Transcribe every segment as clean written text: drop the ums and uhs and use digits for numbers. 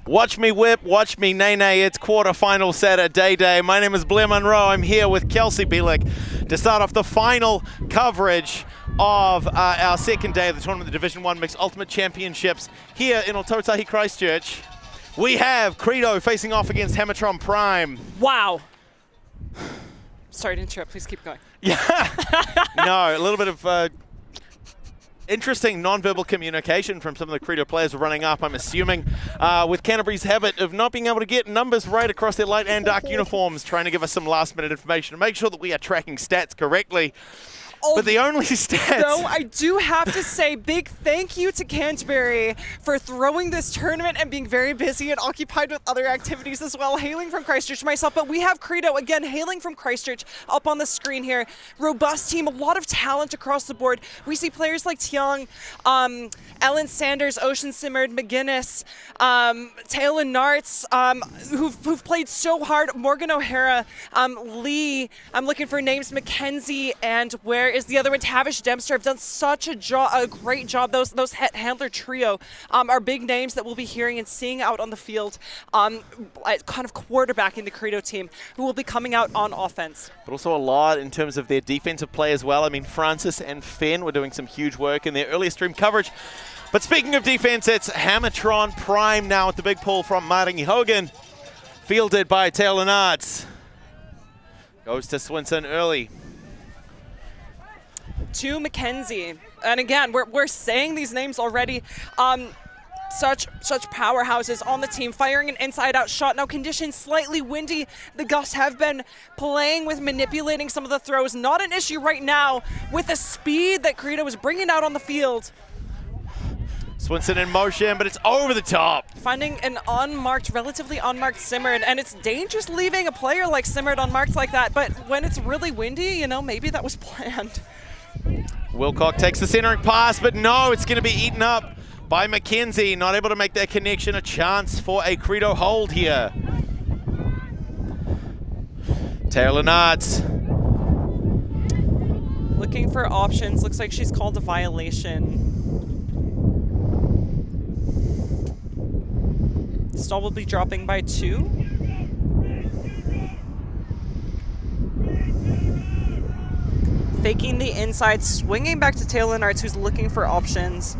Watch me whip, watch me nay-nay. It's quarterfinal Saturday day. My name is Blair Monroe. I'm here with Kelsey Bielik to start off the final coverage of our second day of the tournament, the Division 1 Mixed Ultimate Championships here in Ototahi, Christchurch. We have Credo facing off against Hammertron Prime. Wow. Sorry to interrupt. Please keep going. Yeah. No, a little bit of interesting non-verbal communication from some of the Credo players running up, I'm assuming, with Canterbury's habit of not being able to get numbers right across their light and dark uniforms, trying to give us some last-minute information to make sure that we are tracking stats correctly. But the only stats... No, I do have to say big thank you to Canterbury for throwing this tournament and being very busy and occupied with other activities as well, hailing from Christchurch myself. But we have Credo, again, hailing from Christchurch, up on the screen here. Robust team, a lot of talent across the board. We see players like Tsang, Ellen Sanders, Ocean Simmered, McGuinness, Taylor Nartz, who've played so hard, Morgan O'Hara, Lee, I'm looking for names, Mackenzie, and where is the other one? Tavish Dempster have done such a great job. Those handler trio are big names that we'll be hearing and seeing out on the field, kind of quarterbacking the Credo team, who will be coming out on offense. But also a lot in terms of their defensive play as well. I mean, Francis and Finn were doing some huge work in their earlier stream coverage. But speaking of defense, it's Hammertron Prime now with the big pull from Maringi Hogan, fielded by Taylor Nartz. Goes to Swinson early. To Mackenzie, and again, we're saying these names already. Such powerhouses on the team, firing an inside-out shot. Now conditions slightly windy. The gusts have been playing with manipulating some of the throws. Not an issue right now with the speed that Credo is bringing out on the field. Swinson in motion, but it's over the top. Finding an unmarked, relatively unmarked Simmered, and it's dangerous leaving a player like Simmered unmarked like that, but when it's really windy, you know, maybe that was planned. Wilcock takes the centering pass, but no, it's going to be eaten up by Mackenzie. Not able to make that connection. A chance for a Credo hold here. Taylor Nartz. Looking for options. Looks like she's called a violation. Stall will be dropping by 2. Faking the inside, swinging back to Taylor Nartz, who's looking for options.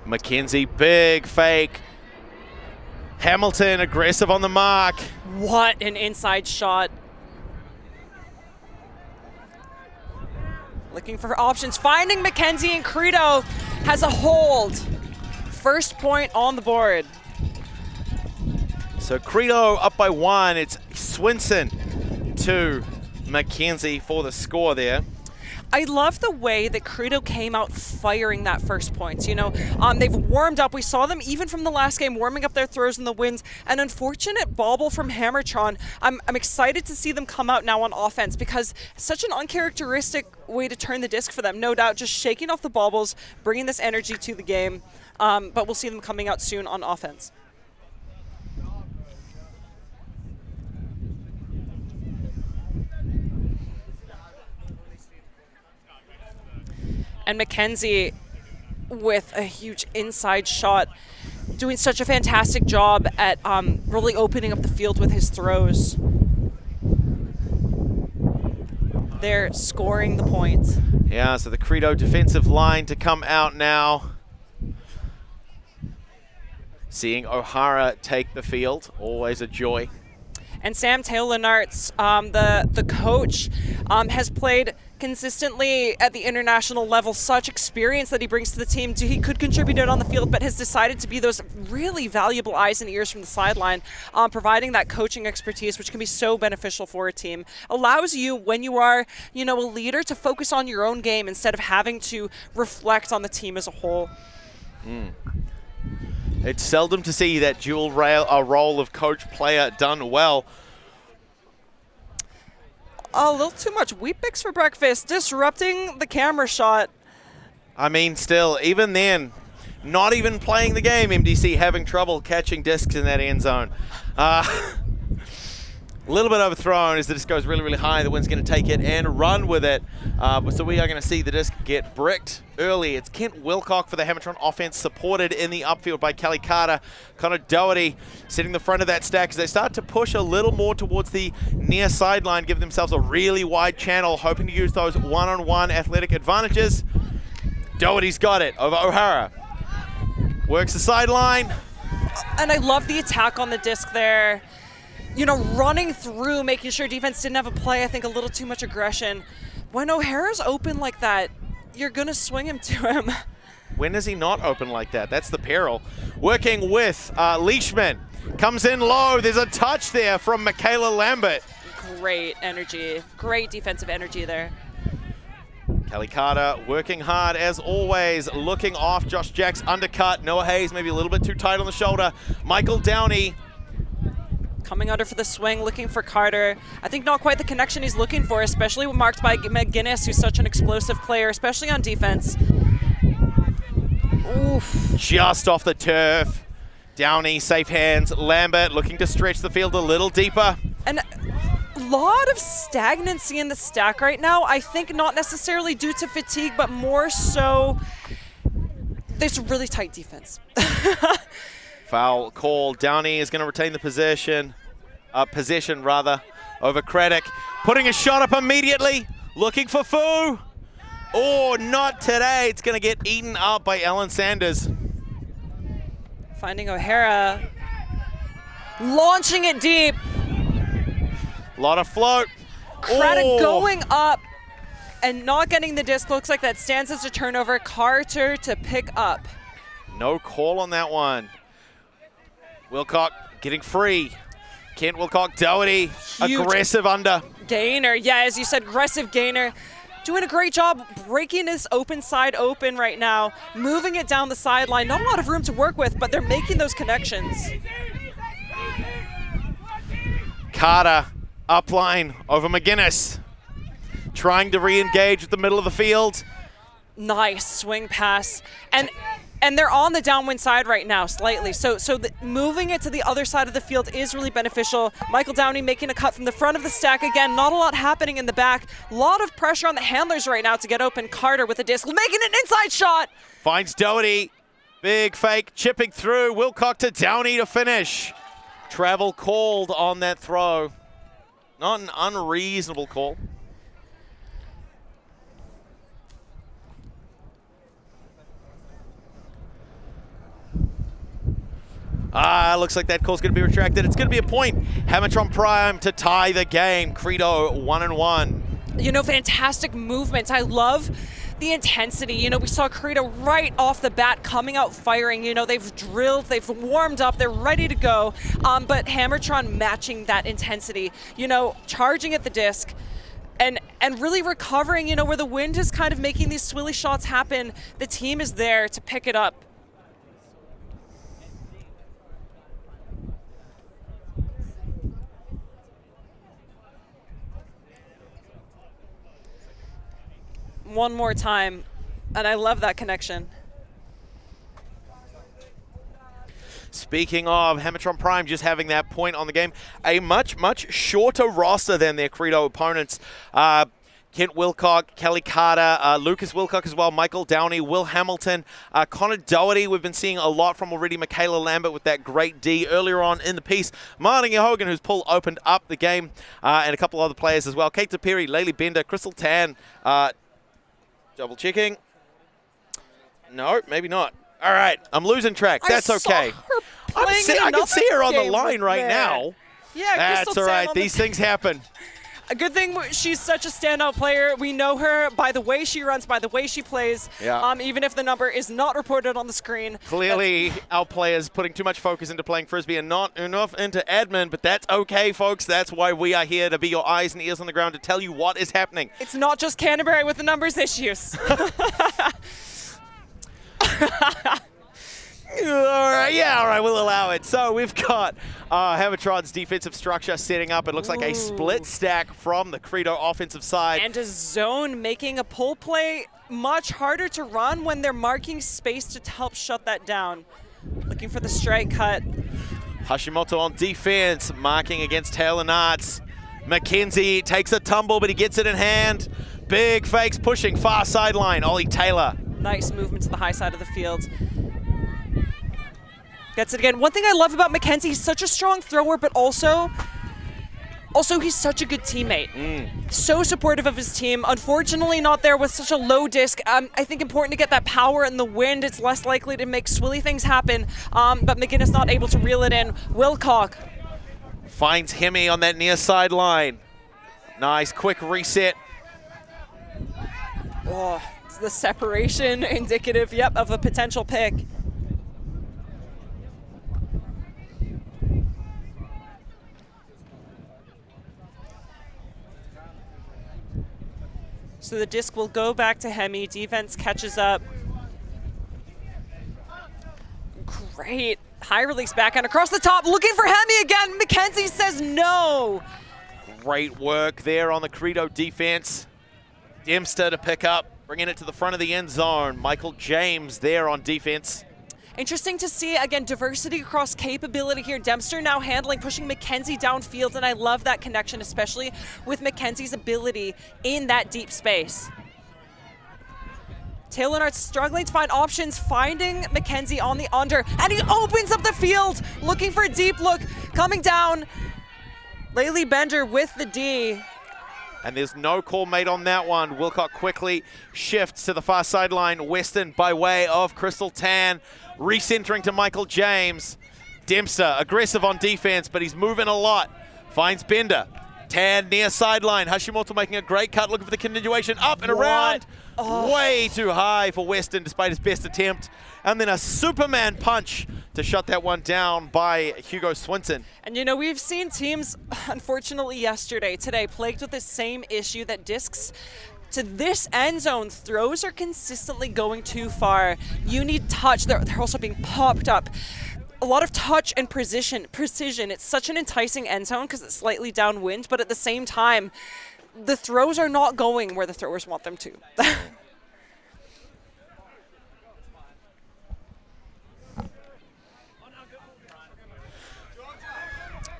Mackenzie, big fake. Hamilton, aggressive on the mark. What an inside shot. Looking for options, finding Mackenzie, and Credo has a hold. First point on the board. So Credo up by 1. It's Swinson to Mackenzie for the score there. I love the way that Credo came out firing that first point. You know, they've warmed up. We saw them even from the last game warming up their throws in the wind. An unfortunate bobble from Hammertron. I'm excited to see them come out now on offense because such an uncharacteristic way to turn the disc for them. No doubt, just shaking off the bobbles, bringing this energy to the game. But we'll see them coming out soon on offense. And Mackenzie with a huge inside shot, doing such a fantastic job at really opening up the field with his throws. They're scoring the point. Yeah, so the Credo defensive line to come out now. Seeing O'Hara take the field, always a joy. And Sam Taylor Nartz, the coach, has played consistently at the international level. Such experience that he brings to the team. He could contribute it on the field, but has decided to be those really valuable eyes and ears from the sideline, providing that coaching expertise, which can be so beneficial for a team. Allows you, when you are, you know, a leader, to focus on your own game instead of having to reflect on the team as a whole. It's seldom to see that dual role of coach-player done well. A little too much Weet-Bix for breakfast, disrupting the camera shot. I mean, still, even then, not even playing the game, MDC having trouble catching discs in that end zone. A little bit overthrown as the disc goes really, really high. The wind's going to take it and run with it. So we are going to see the disc get bricked early. It's Kent Wilcock for the Hammertron offense, supported in the upfield by Kelly Carter. Connor Doherty sitting the front of that stack as they start to push a little more towards the near sideline, give themselves a really wide channel, hoping to use those one-on-one athletic advantages. Doherty's got it over O'Hara. Works the sideline. And I love the attack on the disc there. You know, running through, making sure defense didn't have a play. I think a little too much aggression. When O'Hara's open like that, you're going to swing him to him. When is he not open like that? That's the peril. Working with Leishman. Comes in low. There's a touch there from Michaela Lambert. Great energy. Great defensive energy there. Kelly Carter working hard as always, looking off Josh Jack's undercut. Noah Hayes maybe a little bit too tight on the shoulder. Michael Downey coming under for the swing, looking for Carter. I think not quite the connection he's looking for, especially marked by McGinnis, who's such an explosive player, especially on defense. Oof. Just off the turf. Downey, safe hands. Lambert looking to stretch the field a little deeper. And a lot of stagnancy in the stack right now. I think not necessarily due to fatigue, but more so there's really tight defense. Foul call. Downey is going to retain the possession over Craddock. Putting a shot up immediately. Looking for Fu. Oh, not today. It's going to get eaten up by Ellen Sanders. Finding O'Hara. Launching it deep. A lot of float. Craddock going up and not getting the disc. Looks like that stands as a turnover. Carter to pick up. No call on that one. Wilcock getting free. Kent Wilcock, Doherty, huge aggressive under. Gainer, yeah, as you said, aggressive gainer. Doing a great job breaking this open side open right now, moving it down the sideline. Not a lot of room to work with, but they're making those connections. Carter, upline over McGinnis. Trying to re-engage with the middle of the field. Nice swing pass. And they're on the downwind side right now, slightly. So moving it to the other side of the field is really beneficial. Michael Downey making a cut from the front of the stack. Again, not a lot happening in the back. A lot of pressure on the handlers right now to get open. Carter with a disc, making an inside shot. Finds Doherty. Big fake, chipping through. Wilcock to Downey to finish. Travel called on that throw. Not an unreasonable call. Looks like that call's going to be retracted. It's going to be a point. Hammertron Prime to tie the game. Credo 1-1. You know, fantastic movements. I love the intensity. You know, we saw Credo right off the bat coming out firing. You know, they've drilled, they've warmed up, they're ready to go. But Hammertron matching that intensity. You know, charging at the disc. And really recovering, you know, where the wind is kind of making these swilly shots happen. The team is there to pick it up. One more time, and I love that connection. Speaking of Hammertron Prime just having that point on the game, a much, much shorter roster than their Credo opponents. Kent Wilcock, Kelly Carter, Lucas Wilcock as well, Michael Downey, Will Hamilton, Connor Doherty, we've been seeing a lot from already, Michaela Lambert with that great D earlier on in the piece, Martin Hogan, who's opened up the game, and a couple other players as well, Kate Tapiri, Laylee Bender, Crystal Tan, double checking. No, maybe not. All right, I'm losing track. That's okay. I can see her on the line right now. Yeah, that's all right. These things happen. A good thing she's such a standout player. We know her by the way she runs, by the way she plays, even if the number is not reported on the screen. Clearly, our players putting too much focus into playing Frisbee and not enough into admin, but that's okay, folks. That's why we are here, to be your eyes and ears on the ground, to tell you what is happening. It's not just Canterbury with the numbers issues. All right, we'll allow it. So we've got Hammertron's defensive structure setting up. It looks like a split stack from the Credo offensive side. And a zone making a pull play much harder to run when they're marking space to help shut that down. Looking for the strike cut. Hashimoto on defense, marking against Taylor Nartz. Mackenzie takes a tumble, but he gets it in hand. Big fakes pushing, far sideline, Ollie Taylor. Nice movement to the high side of the field. Gets it again. One thing I love about Mackenzie, he's such a strong thrower, but also he's such a good teammate. So supportive of his team. Unfortunately, not there with such a low disc. I think important to get that power in the wind. It's less likely to make swilly things happen, but McGinnis not able to reel it in. Wilcock finds Hemi on that near sideline. Nice, quick reset. Oh, it's the separation indicative, yep, of a potential pick. So the disc will go back to Hemi. Defense catches up. Great. High release backhand across the top. Looking for Hemi again. Mackenzie says no. Great work there on the Credo defense. Dempster to pick up, bringing it to the front of the end zone. Michael James there on defense. Interesting to see, again, diversity across capability here. Dempster now handling, pushing Mackenzie downfield, and I love that connection, especially with Mackenzie's ability in that deep space. Taylor Nartz struggling to find options, finding Mackenzie on the under, and he opens up the field, looking for a deep look, coming down. Laylee Bender with the D. And there's no call made on that one. Wilcock quickly shifts to the far sideline. Weston by way of Crystal Tan. Recentering to Michael James. Dempster aggressive on defense, but he's moving a lot. Finds Bender. Tan near sideline. Hashimoto making a great cut, looking for the continuation. Up and around. Oh. Way too high for Weston despite his best attempt. And then a Superman punch to shut that one down by Hugo Swinson. And you know, we've seen teams, unfortunately today, plagued with the same issue that discs to this end zone throws are consistently going too far. You need touch. They're also being popped up. A lot of touch and precision. It's such an enticing end zone because it's slightly downwind, but at the same time, the throws are not going where the throwers want them to.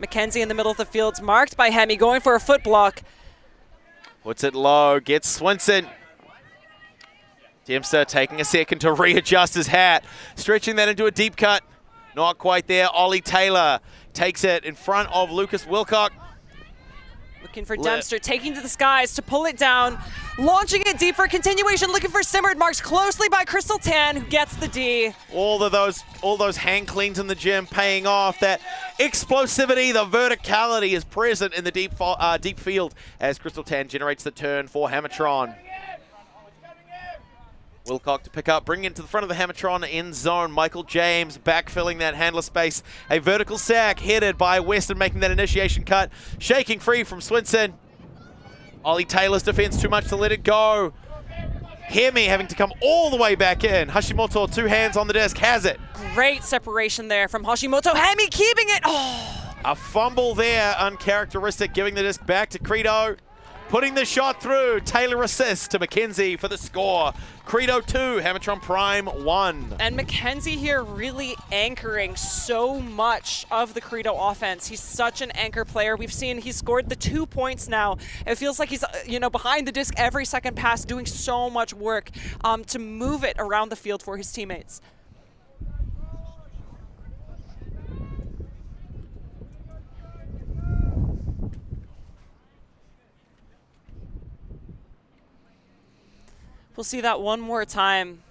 Mackenzie in the middle of the field's marked by Hemi, going for a foot block. Puts it low, gets Swinson. Dempster taking a second to readjust his hat, stretching that into a deep cut. Not quite there. Ollie Taylor takes it in front of Lucas Wilcock. Looking for Dempster, taking to the skies to pull it down, launching it deep for continuation, looking for Simmered, marked closely by Crystal Tan, who gets the D. All those hand cleans in the gym paying off. That explosivity, the verticality is present in the deep field as Crystal Tan generates the turn for Hammertron. Wilcock to pick up, bring it to the front of the Hammertron end zone. Michael James backfilling that handler space. A vertical sack headed by Weston, making that initiation cut. Shaking free from Swinson. Ollie Taylor's defense too much to let it go. Hemi having to come all the way back in. Hashimoto, two hands on the disc, has it. Great separation there from Hashimoto. Hemi keeping it. Oh. A fumble there, uncharacteristic, giving the disc back to Credo. Putting the shot through. Taylor assists to Mackenzie for the score. Credo 2, Hammertron Prime 1. And Mackenzie here really anchoring so much of the Credo offense. He's such an anchor player. We've seen he scored the 2 points now. It feels like he's behind the disc every second pass, doing so much work to move it around the field for his teammates. We'll see that one more time,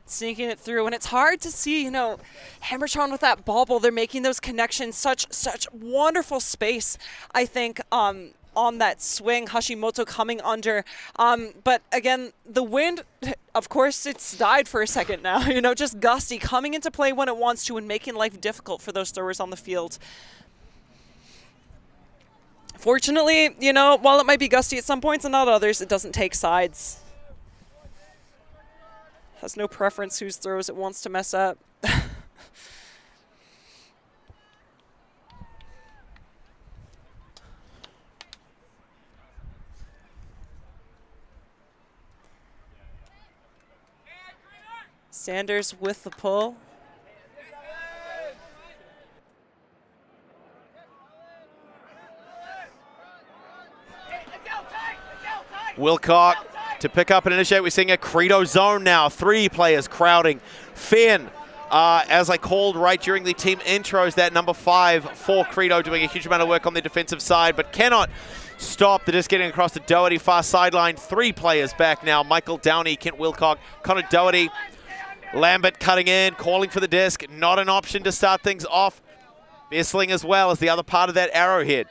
sneaking it through. And it's hard to see, Hammertron with that bobble. They're making those connections, such wonderful space, I think, on that swing. Hashimoto coming under. But again, the wind, of course, it's died for a second now. Just gusty, coming into play when it wants to and making life difficult for those throwers on the field. Fortunately, while it might be gusty at some points and not others, it doesn't take sides. Has no preference whose throws it wants to mess up. Sanders with the pull. Wilcock to pick up and initiate. We're seeing a Credo zone now. 3 players crowding. Finn, as I called right during the team intros, that number 5 for Credo doing a huge amount of work on the defensive side, but cannot stop the disc getting across the Doherty far sideline. 3 players back now. Mickael, Downey, Kent Wilcock, Connor Doherty. Lambert cutting in, calling for the disc. Not an option to start things off. Bessling as well as the other part of that arrowhead.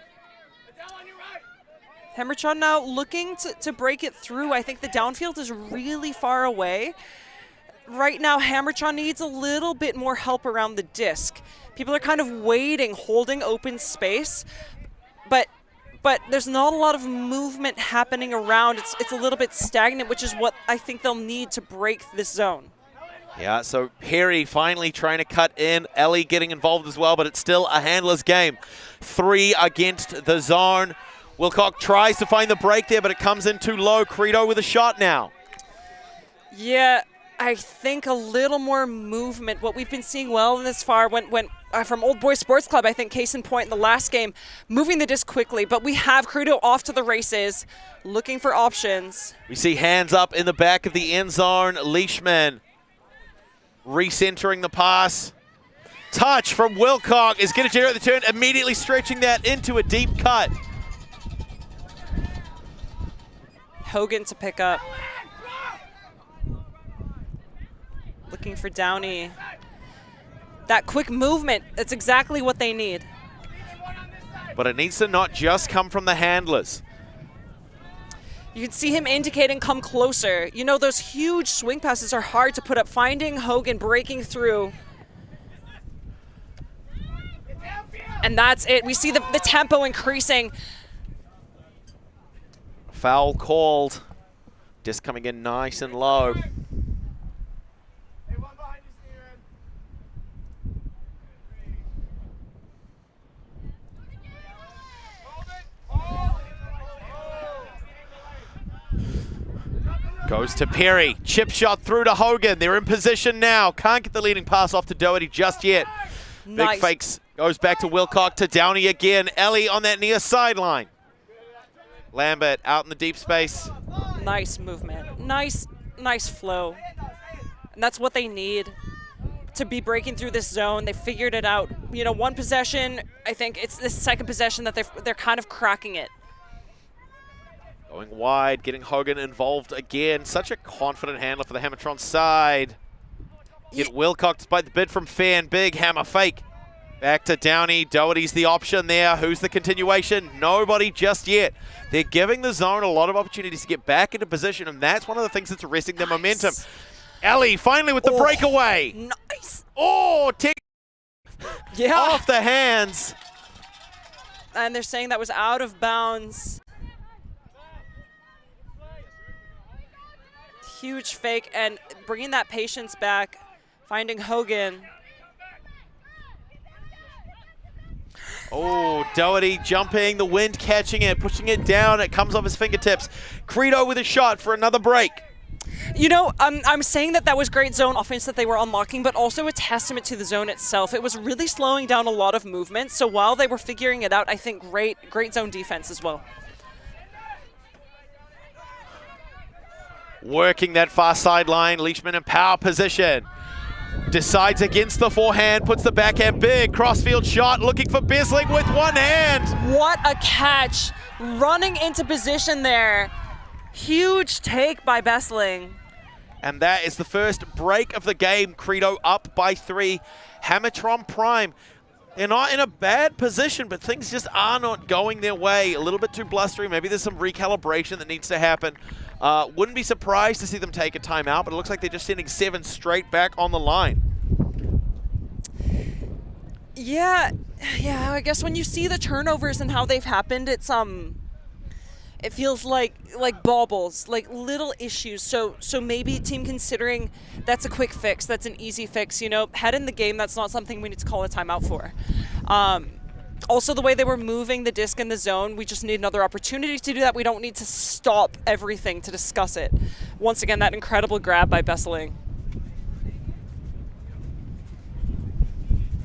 Hammertron now looking to break it through. I think the downfield is really far away. Right now, Hammertron needs a little bit more help around the disc. People are kind of waiting, holding open space, but there's not a lot of movement happening around. It's a little bit stagnant, which is what I think they'll need to break this zone. Yeah, so Perry finally trying to cut in. Ellie getting involved as well, but it's still a handler's game. 3 against the zone. Wilcock tries to find the break there, but it comes in too low. Credo with a shot now. Yeah, I think a little more movement. What we've been seeing well in this far when from Old Boys Sports Club, I think case in point in the last game, moving the disc quickly, but we have Credo off to the races, looking for options. We see hands up in the back of the end zone. Leishman recentering the pass. Touch from Wilcock is going to generate the turn, immediately stretching that into a deep cut. Hogan to pick up. Looking for Downey. That quick movement, that's exactly what they need. But it needs to not just come from the handlers. You can see him indicating come closer. You know, those huge swing passes are hard to put up. Finding Hogan, breaking through. And that's it. We see the tempo increasing. Foul called. Disc coming in nice and low. Goes to Perry. Chip shot through to Hogan. They're in position now. Can't get the leading pass off to Doherty just yet. Nice. Big fakes. Goes back to Wilcock to Downey again. Ellie on that near sideline. Lambert out in the deep space. Nice movement. Nice flow. And that's what they need to be breaking through this zone. They figured it out. You know, one possession, I think it's the second possession that they're kind of cracking it. Going wide, getting Hogan involved again. Such a confident handler for the Hammertron side. Get Wilcock despite the bid from Fan. Big hammer fake. Back to Downey. Doherty's the option there. Who's the continuation? Nobody just yet. They're giving the zone a lot of opportunities to get back into position, and that's one of the things that's arresting their momentum. Ellie finally with the breakaway. Nice. Oh, yeah. Off the hands. And they're saying that was out of bounds. Huge fake, and bringing that patience back, finding Hogan. Oh, Doherty jumping, the wind catching it, pushing it down. It comes off his fingertips. Credo with a shot for another break. You know, I'm saying that was great zone offense that they were unlocking, but also a testament to the zone itself. It was really slowing down a lot of movement, so while they were figuring it out, I think great zone defense as well. Working that far sideline, Leishman in power position. Decides against the forehand, puts the backhand big, crossfield shot, looking for Bessling with one hand. What a catch, running into position there. Huge take by Bessling. And that is the first break of the game. Credo up by 3. Hammertron Prime. They're not in a bad position, but things just are not going their way. A little bit too blustery. Maybe there's some recalibration that needs to happen. Wouldn't be surprised to see them take a timeout, but it looks like they're just sending 7 straight back on the line. Yeah, I guess when you see the turnovers and how they've happened, it's it feels like baubles, like little issues. So maybe team considering that's a quick fix, that's an easy fix. You know, head in the game, that's not something we need to call a timeout for. Also, the way they were moving the disc in the zone, we just need another opportunity to do that. We don't need to stop everything to discuss it. Once again, that incredible grab by Bessling.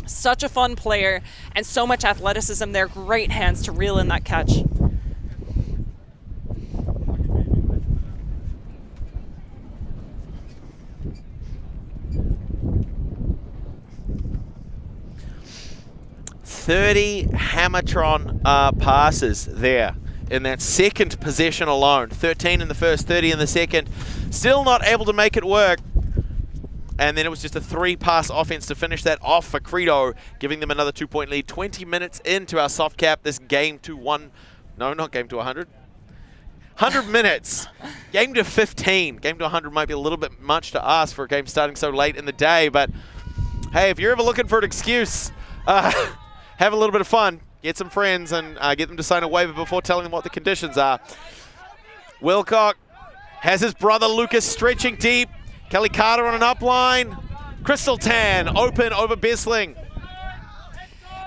Such a fun player and so much athleticism there. Great hands to reel in that catch. 30 Hammertron passes there in that second possession alone. 13 in the first, 30 in the second. Still not able to make it work. And then it was just a 3-pass offense to finish that off for Credo, giving them another 2-point lead. 20 minutes into our soft cap, this game to 100. 100 minutes. Game to 15. Game to 100 might be a little bit much to ask for a game starting so late in the day, but hey, if you're ever looking for an excuse, have a little bit of fun. Get some friends and get them to sign a waiver before telling them what the conditions are. Wilcock has his brother Lucas stretching deep. Kelly Carter on an upline. Crystal Tan open over Bessling.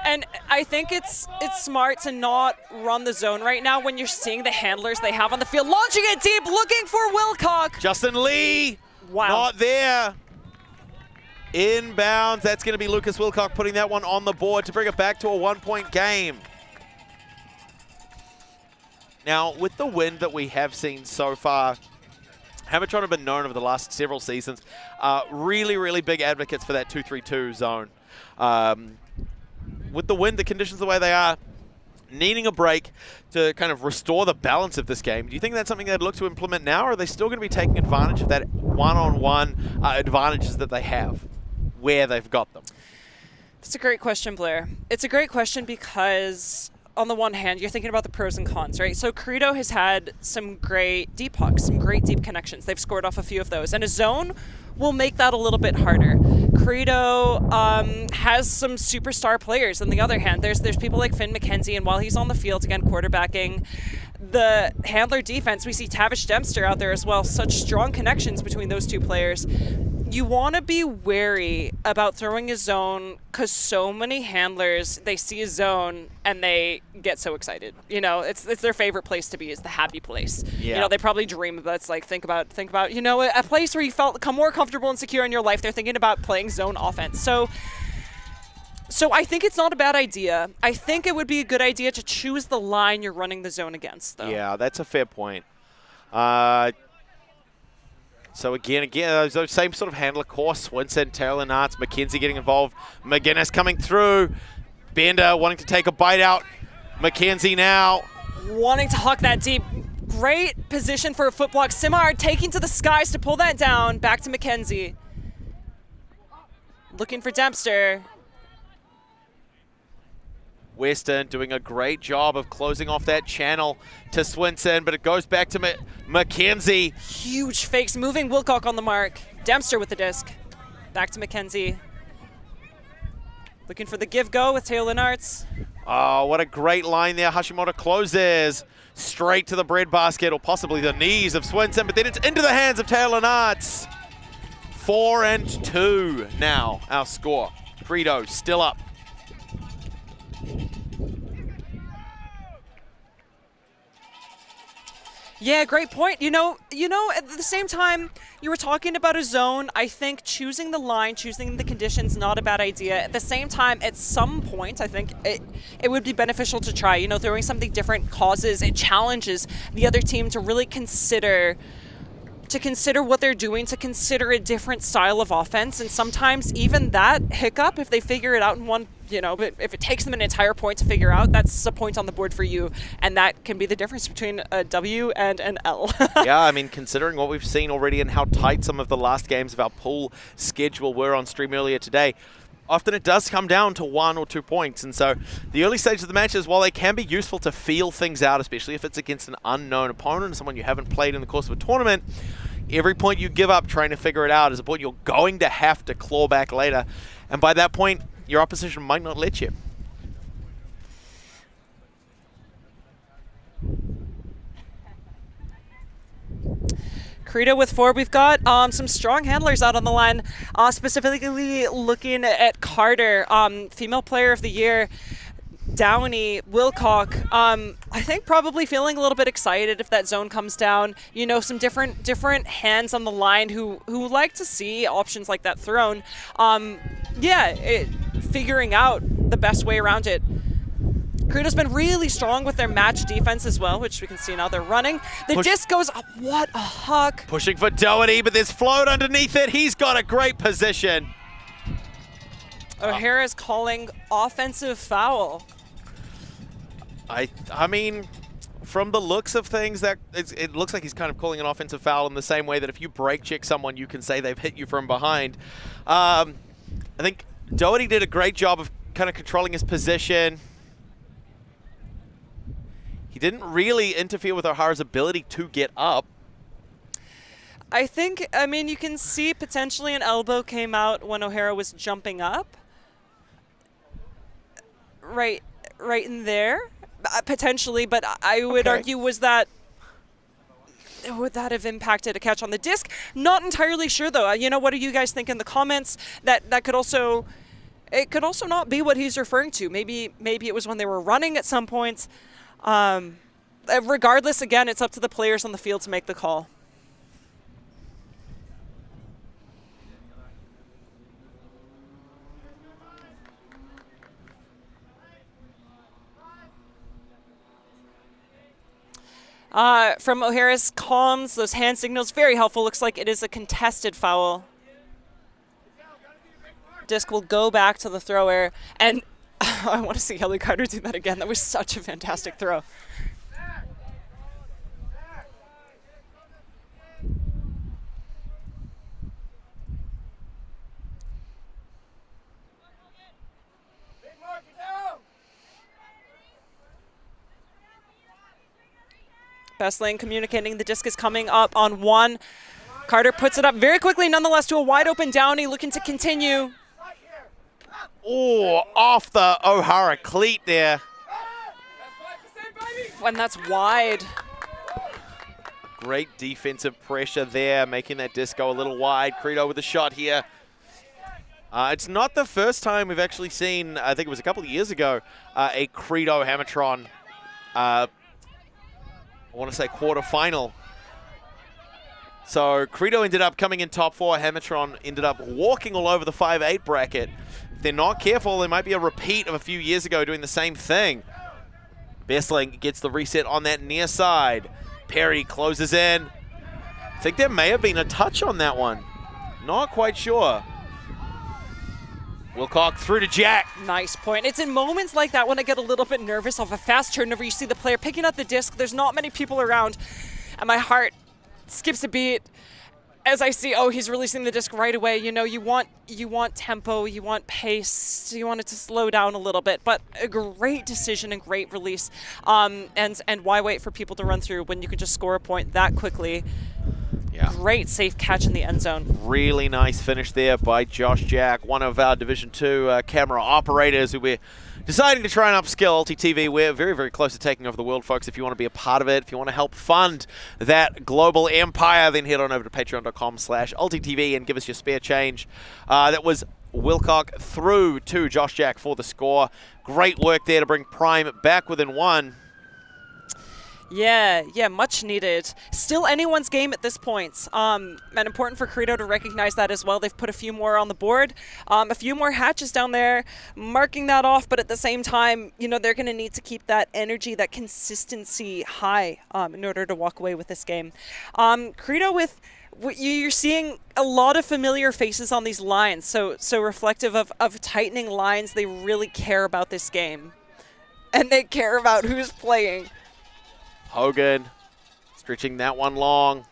And I think it's smart to not run the zone right now when you're seeing the handlers they have on the field. Launching it deep, looking for Wilcock. Justin Lee, wow. Not there. Inbounds, that's going to be Lucas Wilcock putting that one on the board to bring it back to a 1-point game. Now, with the win that we have seen so far, Hammertron have been known over the last several seasons, really, really big advocates for that 2-3-2 zone. With the wind, the conditions the way they are, needing a break to kind of restore the balance of this game, do you think that's something they'd look to implement now, or are they still going to be taking advantage of that one-on-one advantages that they have, where they've got them? It's a great question, Blair. It's a great question because on the one hand, you're thinking about the pros and cons, right? So Credo has had some great deep pucks, some great deep connections. They've scored off a few of those. And a zone will make that a little bit harder. Credo has some superstar players. On the other hand, there's people like Finn McKenzie, and while he's on the field, again, quarterbacking the handler defense, we see Tavish Dempster out there as well. Such strong connections between those two players. You want to be wary about throwing a zone because so many handlers, they see a zone and they get so excited. You know, it's their favorite place to be, is the happy place. Yeah. You know, they probably dream about, it's like, think about, you know, a place where you felt more comfortable and secure in your life. They're thinking about playing zone offense. So I think it's not a bad idea. I think it would be a good idea to choose the line you're running the zone against, though. Yeah, that's a fair point. So again, those same sort of handler course. Swinson, Taylor Nartz, McKenzie getting involved. McGinnis coming through. Bender wanting to take a bite out. McKenzie now. Wanting to huck that deep. Great position for a foot block. Simard taking to the skies to pull that down. Back to McKenzie. Looking for Dempster. Western doing a great job of closing off that channel to Swinson, but it goes back to McKenzie. Huge fakes, moving Wilcock on the mark. Dempster with the disc. Back to McKenzie. Looking for the give-go with Taylor Nartz. Oh, what a great line there. Hashimoto closes straight to the breadbasket, or possibly the knees of Swinson, but then it's into the hands of Taylor Nartz. 4-2 now, our score. Credo still up. Yeah, great point. You know, at the same time, you were talking about a zone. I think choosing the line, choosing the conditions, not a bad idea. At the same time, at some point, I think it would be beneficial to try. You know, throwing something different it challenges the other team to really consider what they're doing, to consider a different style of offense. And sometimes even that hiccup, if they figure it out in one, but if it takes them an entire point to figure out, that's a point on the board for you. And that can be the difference between a W and an L. Yeah, I mean, considering what we've seen already and how tight some of the last games of our pool schedule were on stream earlier today, often it does come down to 1 or 2 points. And so the early stages of the matches, while they can be useful to feel things out, especially if it's against an unknown opponent, someone you haven't played in the course of a tournament, every point you give up trying to figure it out is a point you're going to have to claw back later. And by that point, your opposition might not let you. Credo with 4. We've got some strong handlers out on the line, specifically looking at Carter, Female Player of the Year. Downey, Wilcock, I think probably feeling a little bit excited if that zone comes down. You know, some different hands on the line who like to see options like that thrown. Figuring out the best way around it. Credo's been really strong with their match defense as well, which we can see now they're running. The disc goes up. What a huck. Pushing for Doherty, but there's float underneath it. He's got a great position. O'Hara's calling offensive foul. I mean, from the looks of things, that it looks like he's kind of calling an offensive foul in the same way that if you brake check someone, you can say they've hit you from behind. I think Doherty did a great job of kind of controlling his position. He didn't really interfere with O'Hara's ability to get up. I mean, you can see potentially an elbow came out when O'Hara was jumping up. Right in there, potentially, but I would argue would that have impacted a catch on the disc? Not entirely sure, though. You know, what do you guys think in the comments? That could also, it could also not be what he's referring to. Maybe it was when they were running at some points. Regardless, again, it's up to the players on the field to make the call. From O'Hara's comms, those hand signals, very helpful. Looks like it is a contested foul. Disc will go back to the thrower. And I want to see Kelly Carter do that again. That was such a fantastic throw. Best lane communicating. The disc is coming up on one. Carter puts it up very quickly, nonetheless, to a wide open Downey, looking to continue. Oh, off the O'Hara cleat there. And that's wide. Great defensive pressure there, making that disc go a little wide. Credo with a shot here. It's not the first time we've actually seen, I think it was a couple of years ago, a Credo Hammertron I want to say quarterfinal. So Credo ended up coming in top 4. Hammertron ended up walking all over the 5-8 bracket. If they're not careful, there might be a repeat of a few years ago doing the same thing. Bestling gets the reset on that near side. Perry closes in. I think there may have been a touch on that one. Not quite sure. Wilcock through to Jack. Nice point. It's in moments like that when I get a little bit nervous off a fast turnover. You see the player picking up the disc. There's not many people around. And my heart skips a beat as I see, oh, he's releasing the disc right away. You know, you want tempo, you want pace, you want it to slow down a little bit. But a great decision and great release. And why wait for people to run through when you can just score a point that quickly? Yeah. Great safe catch in the end zone. Really nice finish there by Josh Jack, one of our Division 2 camera operators who we're deciding to try and upskill LTTV. We're very, very close to taking over the world, folks. If you want to be a part of it, if you want to help fund that global empire, then head on over to patreon.com/LTTV and give us your spare change. That was Wilcock through to Josh Jack for the score. Great work there to bring Prime back within one. Yeah, much needed. Still anyone's game at this point. And important for Credo to recognize that as well. They've put a few more on the board, a few more hatches down there, marking that off. But at the same time, you know, they're going to need to keep that energy, that consistency high in order to walk away with this game. Credo with... You're seeing a lot of familiar faces on these lines, so reflective of tightening lines. They really care about this game. And they care about who's playing. Hogan stretching that one long.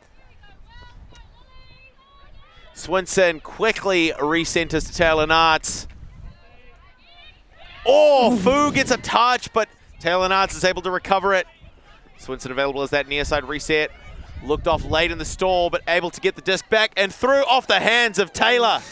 Swinson quickly recenters to Taylor Nartz. Oh, Fu gets a touch, but Taylor Nartz is able to recover it. Swinson available as that near side reset. Looked off late in the stall, but able to get the disc back and through off the hands of Taylor.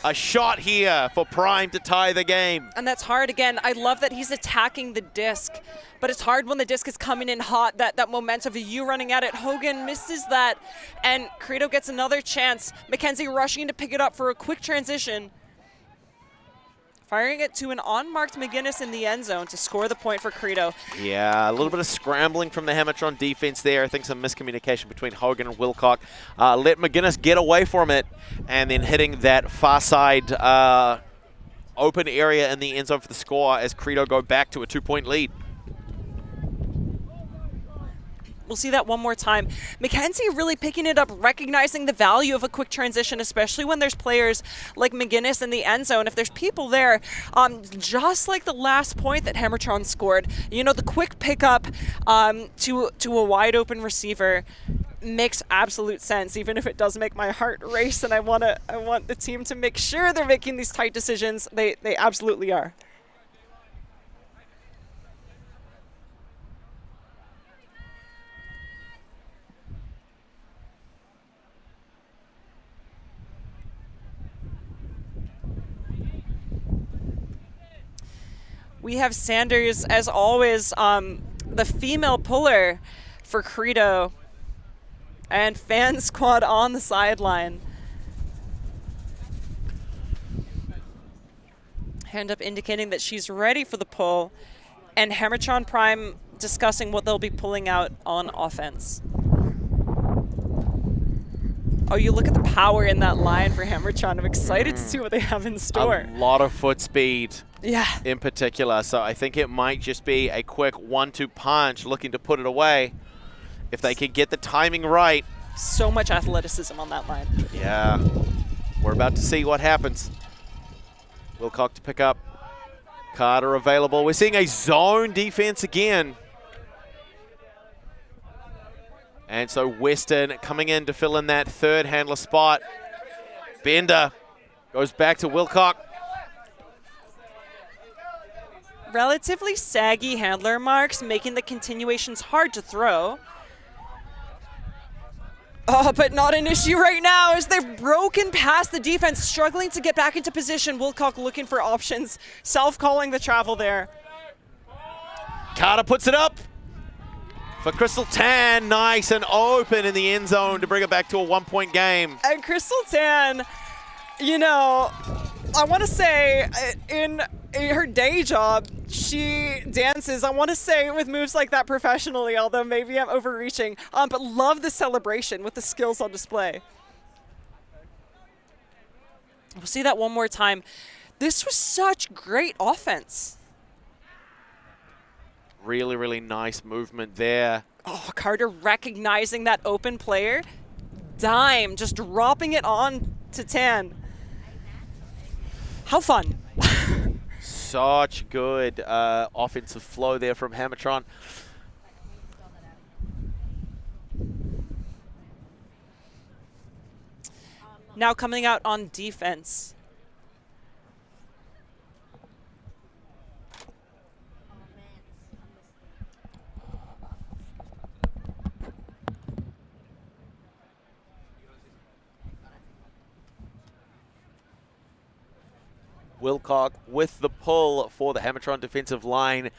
A shot here for Prime to tie the game. And that's hard again. I love that he's attacking the disc, but it's hard when the disc is coming in hot, that momentum of you running at it. Hogan misses that, and Credo gets another chance. McKenzie rushing to pick it up for a quick transition. Firing it to an unmarked McGinnis in the end zone to score the point for Credo. Yeah, a little bit of scrambling from the Hammertron defense there. I think some miscommunication between Hogan and Wilcock. Let McGinnis get away from it, and then hitting that far side open area in the end zone for the score as Credo go back to a 2-point lead. We'll see that one more time. Mackenzie really picking it up, recognizing the value of a quick transition, especially when there's players like McGinnis in the end zone. If there's people there, just like the last point that Hammertron scored, you know, the quick pickup to a wide open receiver makes absolute sense, even if it does make my heart race, and I want the team to make sure they're making these tight decisions. They absolutely are. We have Sanders, as always, the female puller for Credo, and fan squad on the sideline. Hand up indicating that she's ready for the pull, and Hammertron Prime discussing what they'll be pulling out on offense. Oh, you look at the power in that line for Hammertron. I'm excited to see what they have in store. A lot of foot speed. Yeah. In particular, so I think it might just be a quick 1-2 punch looking to put it away if they could get the timing right. So much athleticism on that line. Yeah, we're about to see what happens. Wilcock to pick up. Carter available. We're seeing a zone defense again. And so Weston coming in to fill in that third handler spot. Bender goes back to Wilcock. Relatively saggy handler marks, making the continuations hard to throw. Oh, but not an issue right now as they've broken past the defense, struggling to get back into position. Wilcock looking for options, self-calling the travel there. Carter puts it up for Crystal Tan. Nice and open in the end zone to bring it back to a 1-point game. And Crystal Tan, you know, I want to say in her day job, she dances, I want to say, with moves like that professionally, although maybe I'm overreaching. But love the celebration with the skills on display. We'll see that one more time. This was such great offense. Really, really nice movement there. Oh, Carter recognizing that open player. Dime, just dropping it on to Tan. How fun. Such good offensive flow there from Hammertron. Now coming out on defense. Wilcock with the pull for the Hammertron defensive line.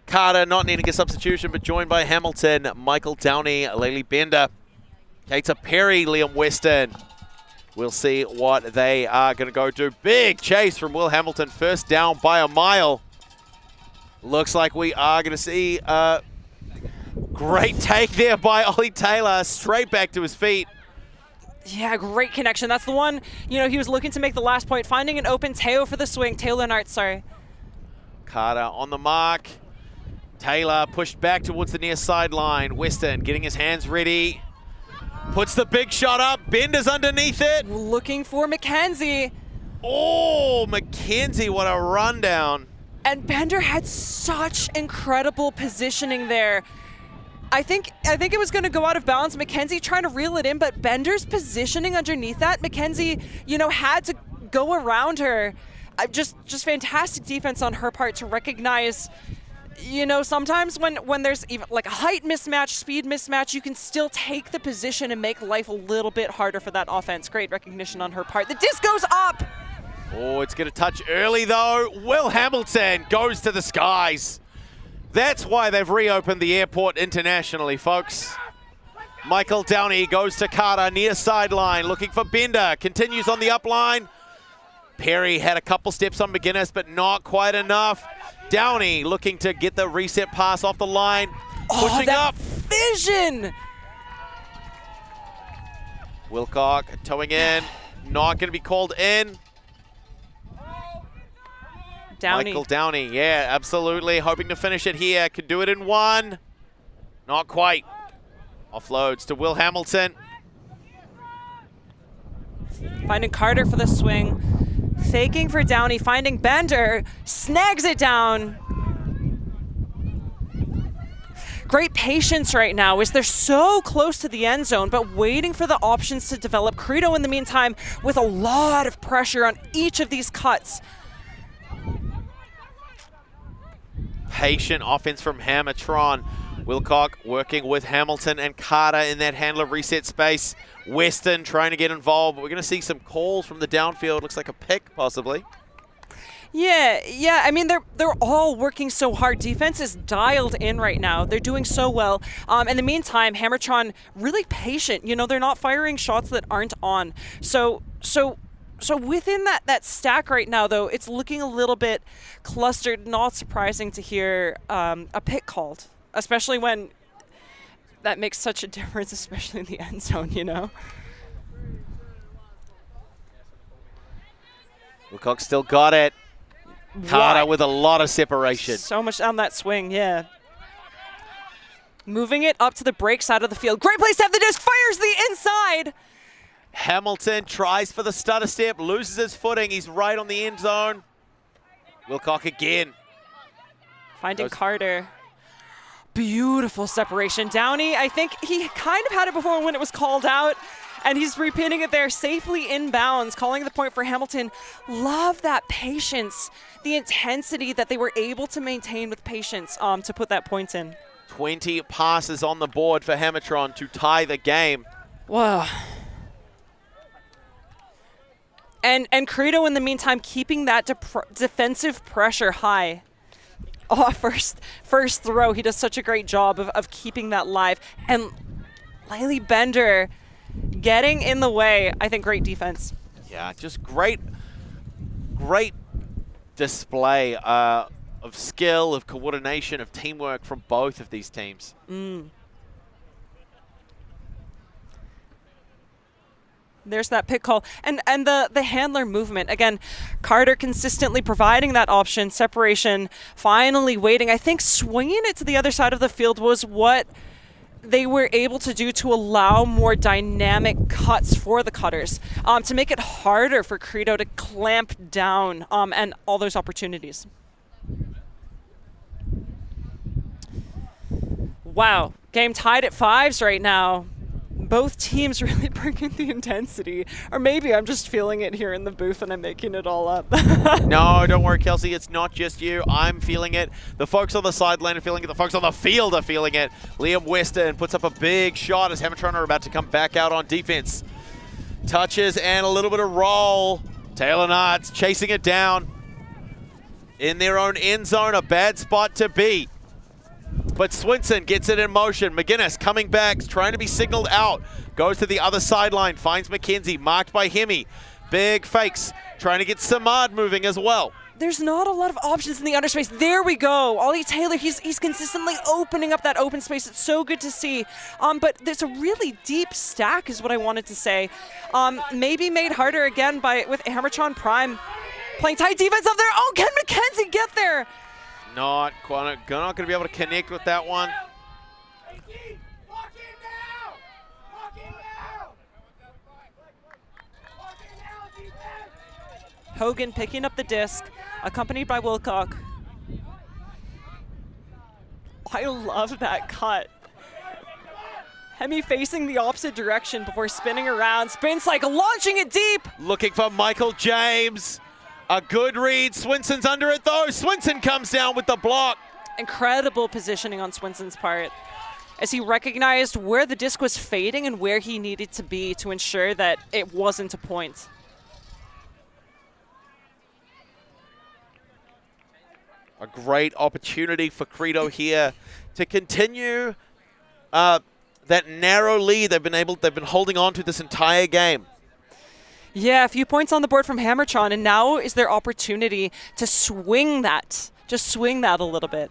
Carter not needing a substitution, but joined by Hamilton, Mickael Downey, Laylee Bender, Kaita Perry, Liam Weston. We'll see what they are going to go do. Big chase from Will Hamilton, first down by a mile. Looks like we are going to see a great take there by Ollie Taylor, straight back to his feet. Yeah, great connection. That's the one, you know, he was looking to make the last point, finding an open Teo for the swing. Taylor Nart, sorry. Carter on the mark. Taylor pushed back towards the near sideline. Weston getting his hands ready. Puts the big shot up. Bender's underneath it. Looking for Mackenzie. Oh, Mackenzie, what a rundown. And Bender had such incredible positioning there. I think it was going to go out of bounds. Mackenzie trying to reel it in, but Bender's positioning underneath that. Mackenzie, you know, had to go around her. Just fantastic defense on her part to recognize, you know, sometimes when there's even like a height mismatch, speed mismatch, you can still take the position and make life a little bit harder for that offense. Great recognition on her part. The disc goes up. Oh, it's going to touch early though. Will Hamilton goes to the skies. That's why they've reopened the airport internationally, folks. Mickael Downey goes to Carter, near sideline, looking for Bender. Continues on the up line. Perry had a couple steps on McGinnis, but not quite enough. Downey looking to get the reset pass off the line. Pushing up. Vision! Wilcock towing in. Not going to be called in. Downey. Mickael Downey, yeah, absolutely. Hoping to finish it here. Could do it in one. Not quite. Offloads to Will Hamilton. Finding Carter for the swing. Faking for Downey, finding Bender. Snags it down. Great patience right now as they're so close to the end zone, but waiting for the options to develop. Credo in the meantime with a lot of pressure on each of these cuts. Patient offense from Hammertron. Wilcock working with Hamilton and Carter in that handler reset space. Weston trying to get involved, but we're going to see some calls from the downfield. Looks like a pick, possibly. Yeah. I mean, they're all working so hard. Defense is dialed in right now. They're doing so well. In the meantime, Hammertron really patient. You know, they're not firing shots that aren't on. So within that stack right now, though, it's looking a little bit clustered. Not surprising to hear a pick called, especially when that makes such a difference, especially in the end zone, you know? Wilcock still got it. Carter with a lot of separation. So much on that swing, yeah. Moving it up to the break side of the field. Great place to have the disc, fires the inside. Hamilton tries for the stutter step, loses his footing. He's right on the end zone. Wilcock again. Finding Carter. Beautiful separation. Downey, I think he kind of had it before when it was called out, and he's repeating it there, safely inbounds, calling the point for Hamilton. Love that patience, the intensity that they were able to maintain with patience to put that point in. 20 passes on the board for Hammertron to tie the game. Wow. And Credo in the meantime keeping that defensive pressure high. Oh, first throw, he does such a great job of keeping that live. And Lily Bender getting in the way. I think great defense. Yeah, just great display of skill, of coordination, of teamwork from both of these teams. There's that pick call. And the handler movement. Again, Carter consistently providing that option, separation, finally waiting. I think swinging it to the other side of the field was what they were able to do to allow more dynamic cuts for the cutters, to make it harder for Credo to clamp down and all those opportunities. Wow, game tied at 5s right now. Both teams really bringing the intensity. Or maybe I'm just feeling it here in the booth and I'm making it all up. No, don't worry, Kelsey. It's not just you. I'm feeling it. The folks on the sideline are feeling it. The folks on the field are feeling it. Liam Weston puts up a big shot as Hammertron are about to come back out on defense. Touches and a little bit of roll. Taylor Knotts chasing it down. In their own end zone, a bad spot to be. But Swinson gets it in motion. McGinnis coming back, trying to be signaled out. Goes to the other sideline, finds McKenzie, marked by Hemi. Big fakes, trying to get Samad moving as well. There's not a lot of options in the underspace. There we go. Ollie Taylor, he's consistently opening up that open space. It's so good to see. But there's a really deep stack is what I wanted to say. Maybe made harder again with Hammertron Prime playing tight defense up there. Oh, can McKenzie get there? Not going to be able to connect with that one. Hogan picking up the disc, accompanied by Wilcock. I love that cut. Hemi facing the opposite direction before spinning around. Spin cycle, launching it deep. Looking for Michael James. A good read. Swinson's under it, though. Swinson comes down with the block. Incredible positioning on Swinson's part as he recognized where the disc was fading and where he needed to be to ensure that it wasn't a point. A great opportunity for Credo here to continue that narrow lead they've been holding on to this entire game. Yeah, a few points on the board from Hammertron, and now is their opportunity to swing that. Just swing that a little bit.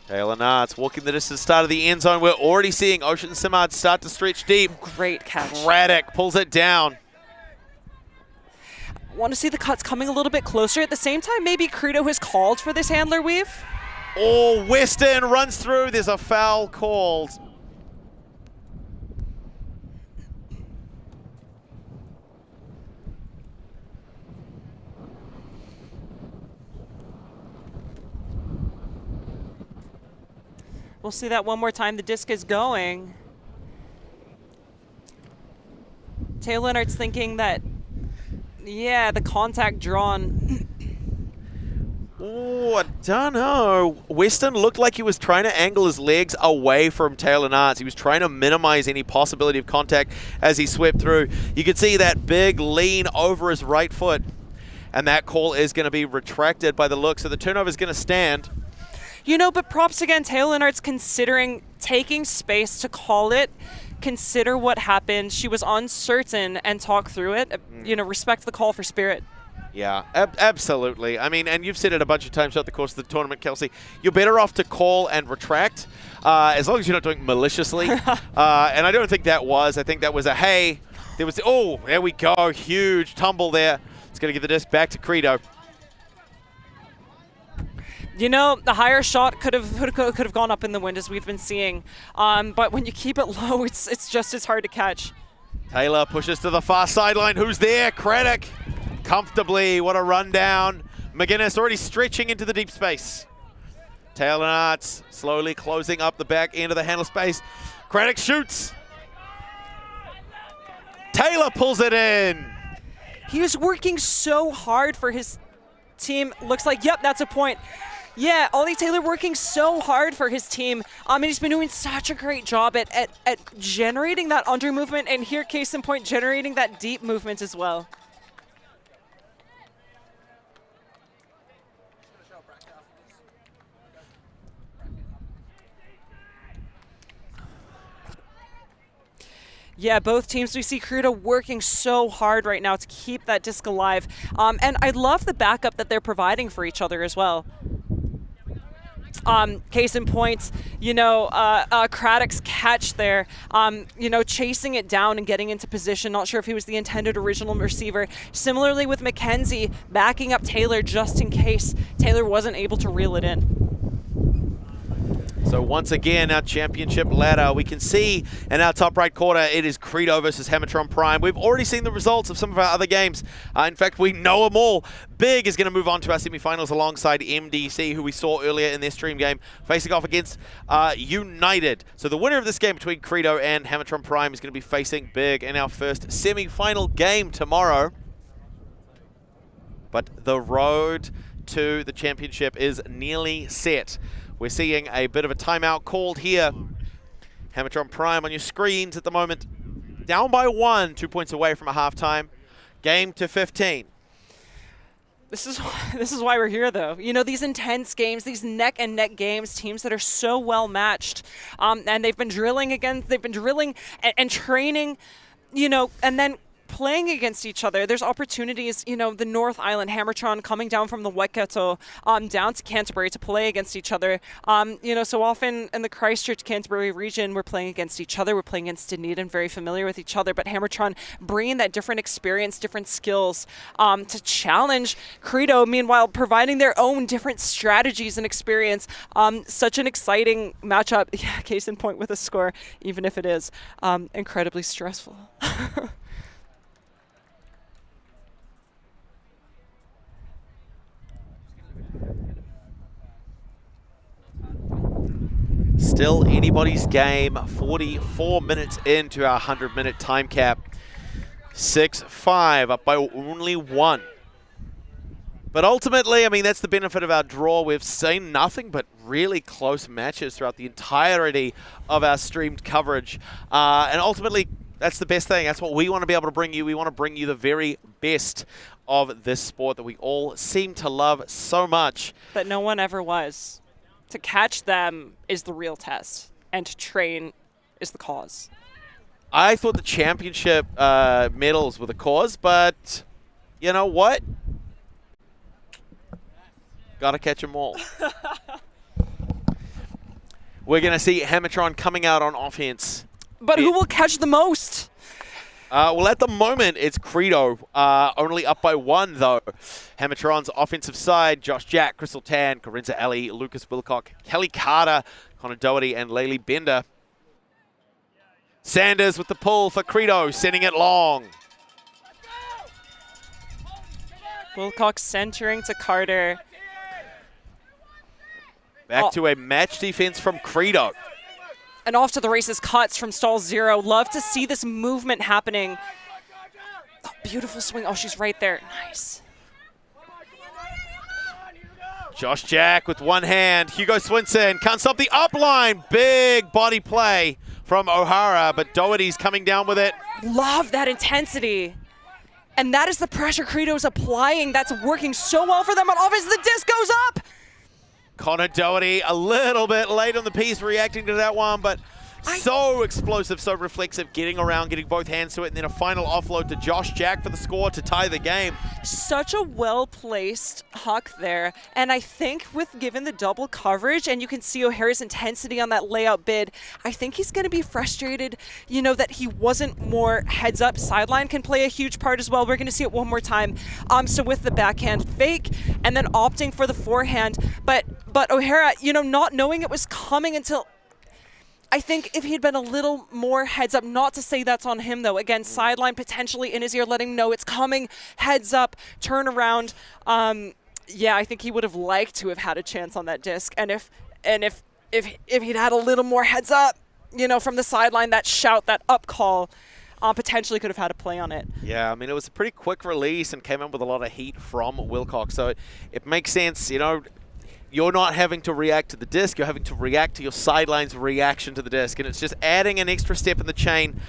Taylor Knotts walking the distance, start of the end zone. We're already seeing Ocean Simard start to stretch deep. Great catch. Braddock pulls it down. Want to see the cuts coming a little bit closer. At the same time, maybe Credo has called for this handler weave. Oh, Western runs through. There's a foul called. We'll see that one more time. The disc is going. Taylor Leonard's thinking that, yeah, the contact drawn. Oh, I don't know. Weston looked like he was trying to angle his legs away from Taylor Nartz. He was trying to minimize any possibility of contact as he swept through. You could see that big lean over his right foot, and that call is going to be retracted by the look, so the turnover is going to stand. You know, but props again, Taylor Leonard's considering taking space to call it, consider what happened. She was uncertain and talk through it. You know, respect the call for Spirit. Yeah, absolutely. I mean, and you've said it a bunch of times throughout the course of the tournament, Kelsey. You're better off to call and retract, as long as you're not doing it maliciously. And I don't think that was. I think that was a, hey, there was, oh, there we go. Huge tumble there. It's going to give the disc back to Credo. You know, the higher shot could have gone up in the wind, as we've been seeing. But when you keep it low, it's just as hard to catch. Taylor pushes to the far sideline. Who's there? Craddock. Comfortably. What a rundown. McGuinness already stretching into the deep space. Taylor Nartz slowly closing up the back end of the handle space. Craddock shoots. Taylor pulls it in. He was working so hard for his team. Looks like, yep, that's a point. Yeah, Ollie Taylor working so hard for his team. And he's been doing such a great job at generating that under movement, and here, case in point, generating that deep movement as well. Yeah, both teams, we see Credo working so hard right now to keep that disc alive. And I love the backup that they're providing for each other as well. Case in point, you know, Craddock's catch there, you know, chasing it down and getting into position. Not sure if he was the intended original receiver. Similarly with Mackenzie, backing up Taylor just in case Taylor wasn't able to reel it in. So once again, our championship ladder, we can see in our top right corner, it is Credo versus Hammertron Prime. We've already seen the results of some of our other games. In fact, we know them all. Big is going to move on to our semifinals alongside MDC, who we saw earlier in their stream game, facing off against United. So the winner of this game between Credo and Hammertron Prime is going to be facing Big in our first semifinal game tomorrow. But the road to the championship is nearly set. We're seeing a bit of a timeout called here. Hammertron Prime on your screens at the moment. Down by 1, 2 points away from a halftime. Game to 15. This is why we're here, though. You know, these intense games, these neck-and-neck games, teams that are so well matched, and they've been drilling and training, you know, and then playing against each other. There's opportunities, you know, the North Island, Hammertron coming down from the Waikato down to Canterbury to play against each other. You know, so often in the Christchurch, Canterbury region, we're playing against each other. We're playing against Dunedin, very familiar with each other. But Hammertron bringing that different experience, different skills to challenge Credo, meanwhile providing their own different strategies and experience. Such an exciting matchup. Yeah, case in point with a score, even if it is incredibly stressful. Still anybody's game, 44 minutes into our 100-minute time cap. 6-5, up by only 1. But ultimately, I mean, that's the benefit of our draw. We've seen nothing but really close matches throughout the entirety of our streamed coverage. And ultimately, that's the best thing. That's what we want to be able to bring you. We want to bring you the very best of this sport that we all seem to love so much. That no one ever was. To catch them is the real test, and to train is the cause. I thought the championship medals were the cause, but you know what? Gotta catch them all. We're going to see Hammertron coming out on offense. But who will catch the most? Well, at the moment, it's Credo, only up by 1, though. Hammertron's offensive side, Josh Jack, Crystal Tan, Corinza Ellie, Lucas Wilcock, Kelly Carter, Connor Doherty, and Laylee Bender. Sanders with the pull for Credo, sending it long. Wilcock centering to Carter. Back to a match defense from Credo. And off to the races cuts from stall 0. Love to see this movement happening. Oh, beautiful swing. Oh, she's right there. Nice. Josh Jack with one hand. Hugo Swinson can't stop the upline. Big body play from O'Hara, but Doherty's coming down with it. Love that intensity. And that is the pressure Credo's applying. That's working so well for them. And obviously the disc goes up. Connor Doherty a little bit late on the piece reacting to that one, but so explosive, so reflexive, getting around, getting both hands to it, and then a final offload to Josh Jack for the score to tie the game. Such a well-placed huck there, and I think with given the double coverage, and you can see O'Hara's intensity on that layout bid, I think he's going to be frustrated, you know, that he wasn't more heads up. Sideline can play a huge part as well. We're going to see it one more time. So with the backhand fake, and then opting for the forehand, but O'Hara, you know, not knowing it was coming until... I think if he'd been a little more heads up, not to say that's on him though, again, sideline potentially in his ear, letting him know it's coming, heads up, turn around. Yeah, I think he would have liked to have had a chance on that disc. And if he'd had a little more heads up, you know, from the sideline, that shout, that up call, potentially could have had a play on it. Yeah, I mean, it was a pretty quick release and came in with a lot of heat from Wilcock. So it makes sense, you know, you're not having to react to the disc, you're having to react to your sideline's reaction to the disc, and it's just adding an extra step in the chain.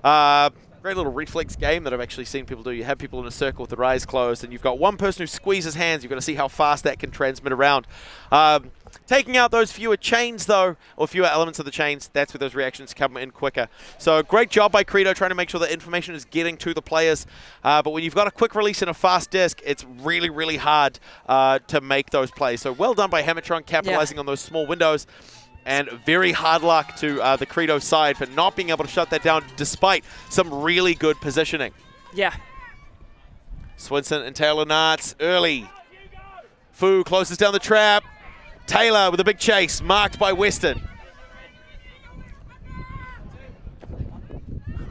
Great little reflex game that I've actually seen people do. You have people in a circle with their eyes closed, and you've got one person who squeezes hands. You've got to see how fast that can transmit around. Taking out those fewer chains, though, or fewer elements of the chains, that's where those reactions come in quicker. So great job by Credo trying to make sure that information is getting to the players. But when you've got a quick release and a fast disc, it's really, really hard to make those plays. So well done by Hammertron capitalizing on those small windows. And very hard luck to the Credo side for not being able to shut that down despite some really good positioning. Yeah. Swinson and Taylor Nartz early. Fu closes down the trap. Taylor with a big chase, marked by Weston.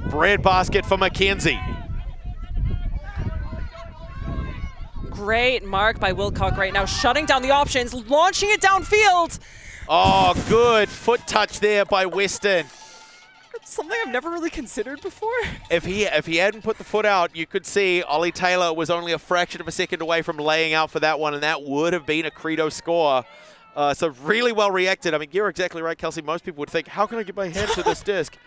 Bread basket for Mackenzie. Great mark by Wilcock right now, shutting down the options, launching it downfield. Oh, good foot touch there by Weston. That's something I've never really considered before. If he hadn't put the foot out, you could see Ollie Taylor was only a fraction of a second away from laying out for that one, and that would have been a Credo score. So really well reacted. I mean, you're exactly right, Kelsey. Most people would think, how can I get my hand to this disc?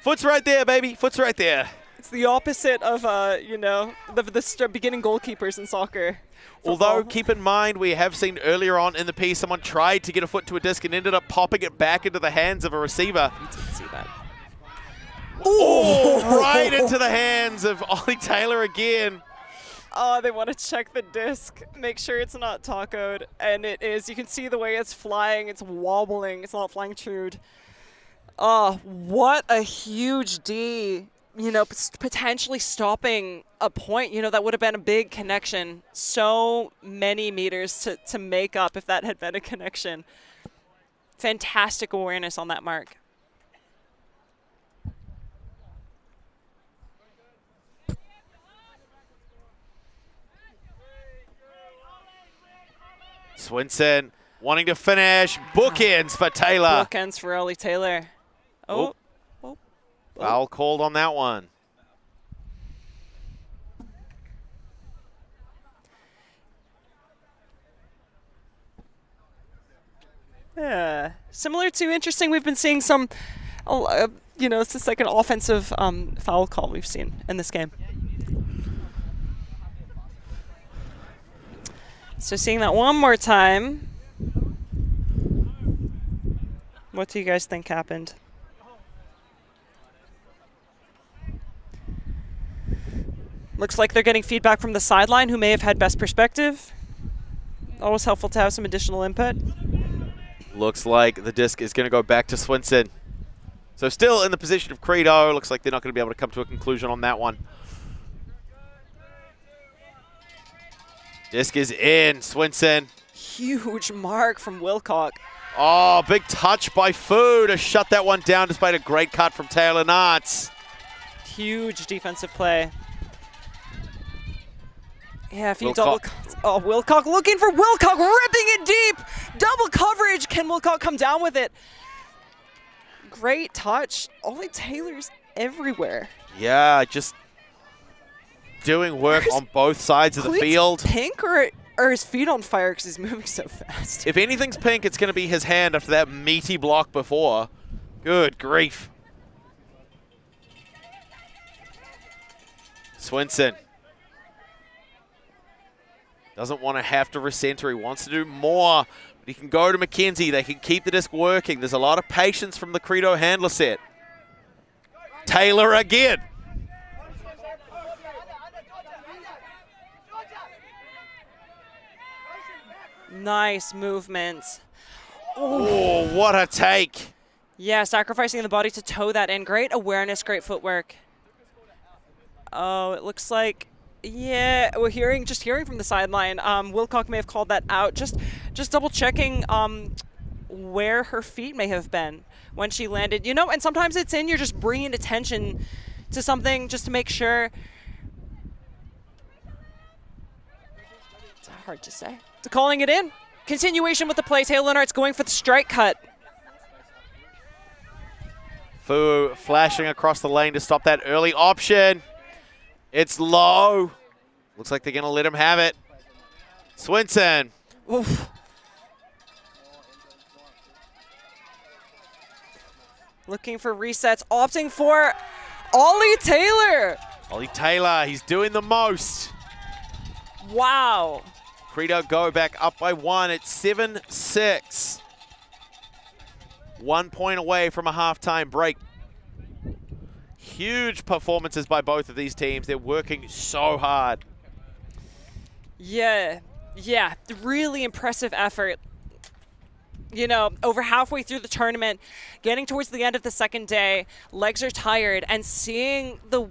Foot's right there, baby. Foot's right there. It's the opposite of, you know, the beginning goalkeepers in soccer. Although, keep in mind, we have seen earlier on in the piece, someone tried to get a foot to a disc and ended up popping it back into the hands of a receiver. You didn't see that. Oh, right into the hands of Ollie Taylor again. Oh, they want to check the disc, make sure it's not tacoed, and it is. You can see the way it's flying. It's wobbling. It's not flying true. Oh, what a huge D. You know, potentially stopping a point, you know, that would have been a big connection. So many meters to make up if that had been a connection. Fantastic awareness on that mark. Swinson wanting to finish. Bookends for Taylor. Bookends for Ollie Taylor. Oh. Foul called on that one. Yeah. Similar to interesting, we've been seeing some, you know, it's the second offensive foul call we've seen in this game. So seeing that one more time, what do you guys think happened? Looks like they're getting feedback from the sideline, who may have had best perspective. Always helpful to have some additional input. Looks like the disc is going to go back to Swinson. So still in the position of Credo. Looks like they're not going to be able to come to a conclusion on that one. Disc is in. Swinson. Huge mark from Wilcock. Oh, big touch by Fu to shut that one down despite a great cut from Taylor Knotts. Huge defensive play. Yeah, if you Wilcock. double... Oh, Wilcock looking for Wilcock, ripping it deep. Double coverage. Can Wilcock come down with it? Great touch. Ollie Taylor's everywhere. Yeah, just doing work on both sides of the field. Pink or his feet on fire because he's moving so fast? If anything's pink, it's going to be his hand after that meaty block before. Good grief. Swinson. Doesn't want to have to recenter. He wants to do more. But he can go to McKenzie. They can keep the disc working. There's a lot of patience from the Credo handler set. Taylor again. Nice movement. Oh, what a take. Yeah, sacrificing the body to toe that in. Great awareness, great footwork. Oh, it looks like, yeah, we're just hearing from the sideline. Wilcock may have called that out. Just double checking where her feet may have been when she landed. You know, and sometimes it's you're just bringing attention to something just to make sure. It's hard to say. To calling it in. Continuation with the play. Taylor Knotts going for the strike cut. Fu flashing across the lane to stop that early option. It's low. Looks like they're going to let him have it. Swinson. Oof. Looking for resets, opting for Ollie Taylor. Ollie Taylor, he's doing the most. Wow. Credo go back up by 1 at 7-6. 1 point away from a halftime break. Huge performances by both of these teams. They're working so hard. Yeah, really impressive effort. You know, over halfway through the tournament, getting towards the end of the second day, legs are tired, and seeing the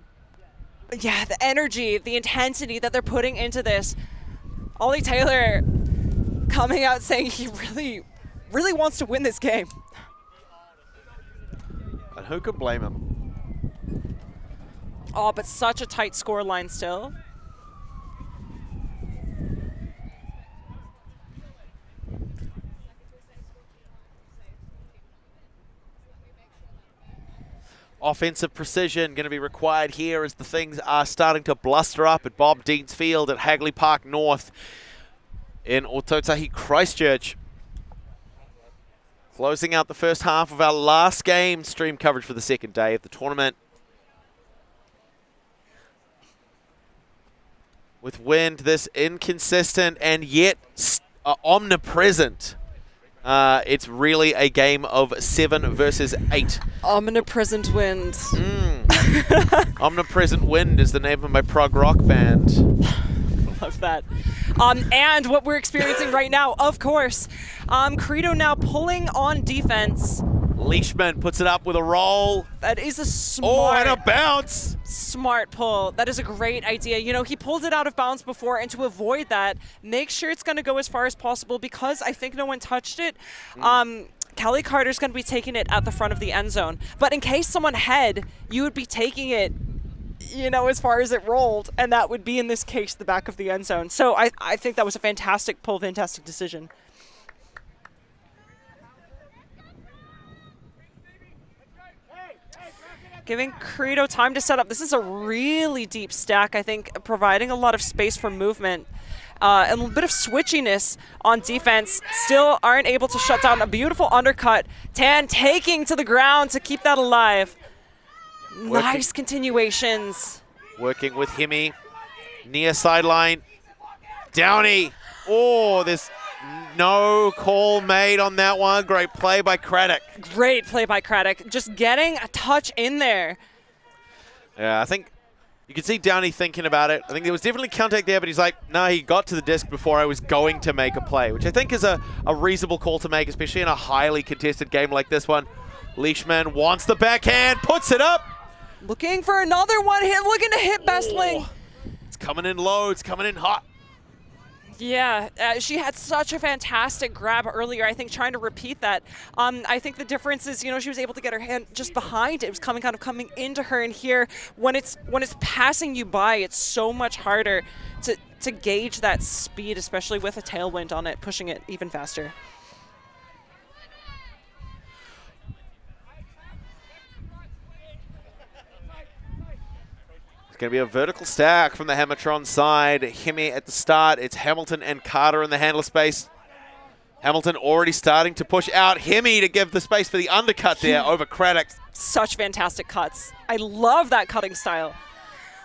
energy, the intensity that they're putting into this. Ollie Taylor coming out saying he really wants to win this game. And who could blame him? Oh, but such a tight score line still. Offensive precision going to be required here as the things are starting to bluster up at Bob Dean's Field at Hagley Park North in Ototahi, Christchurch. Closing out the first half of our last game stream coverage for the second day of the tournament. With wind this inconsistent and yet omnipresent. It's really a game of 7 versus 8. Omnipresent wind. Omnipresent Wind is the name of my prog rock band. Love that. And what we're experiencing right now, of course, Credo now pulling on defense. Leishman puts it up with a roll. That is a smart... Oh, and a bounce. Smart pull. That is a great idea. You know, he pulled it out of bounds before, and to avoid that, make sure it's going to go as far as possible because I think no one touched it. Kelly Carter's going to be taking it at the front of the end zone. But in case someone had, you would be taking it, you know, as far as it rolled, and that would be, in this case, the back of the end zone. So I think that was a fantastic pull, fantastic decision. Giving Credo time to set up. This is a really deep stack, I think, providing a lot of space for movement. And a bit of switchiness on defense. Still aren't able to shut down a beautiful undercut. Tan taking to the ground to keep that alive. Nice continuations. Working with Hemi. Near sideline. Downey. Oh, there's no call made on that one. Great play by Craddock. Great play by Craddock. Just getting a touch in there. Yeah, I think you can see Downey thinking about it. I think there was definitely contact there, but he's like, no, he got to the disc before I was going to make a play, which I think is a reasonable call to make, especially in a highly contested game like this one. Leishman wants the backhand, puts it up. Looking for another one hit, looking to hit Bestling. It's coming in low, it's coming in hot. Yeah, she had such a fantastic grab earlier. I think trying to repeat that. I think the difference is, she was able to get her hand just behind it. It was coming into her, and here, when it's passing you by, it's so much harder to gauge that speed, especially with a tailwind on it, pushing it even faster. Going to be a vertical stack from the Hammertron side. Hemi at the start. It's Hamilton and Carter in the handler space. Hamilton already starting to push out. Hemi to give the space for the undercut there over Craddock. Such fantastic cuts. I love that cutting style.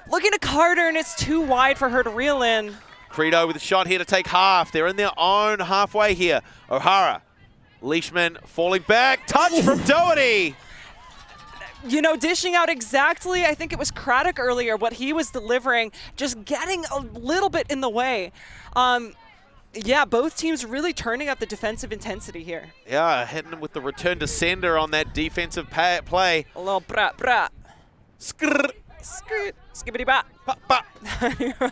Looking at Carter, and it's too wide for her to reel in. Credo with a shot here to take half. They're in their own halfway here. O'Hara. Leishman falling back. Touch from Doherty. Dishing out exactly, I think it was Craddock earlier, what he was delivering, just getting a little bit in the way. Yeah, both teams really turning up the defensive intensity here. Yeah, hitting them with the return to sender on that defensive play. A little brat. Skrrr. Skibbity bop. Pop, pop.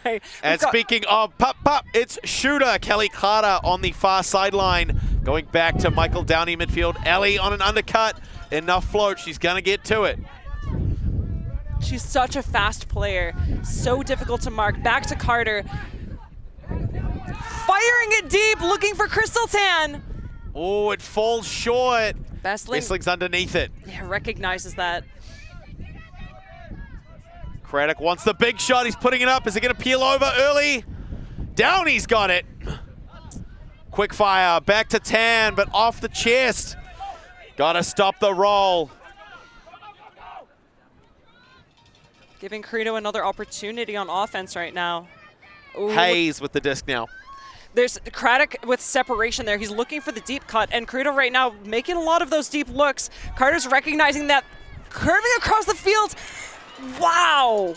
Right. And speaking of pop, pop, it's shooter Kelly Carter on the far sideline. Going back to Mickael Downey midfield. Ellie on an undercut. Enough float. She's going to get to it. She's such a fast player. So difficult to mark. Back to Carter. Firing it deep, looking for Crystal Tan. Oh, it falls short. Bestling's underneath it. Yeah, recognizes that. Craddock wants the big shot. He's putting it up. Is it going to peel over early? Downey's got it. Quick fire. Back to Tan, but off the chest. Got to stop the roll. Giving Credo another opportunity on offense right now. Ooh. Hayes with the disc now. There's Craddock with separation there. He's looking for the deep cut, and Credo right now making a lot of those deep looks. Carter's recognizing that, curving across the field. Wow.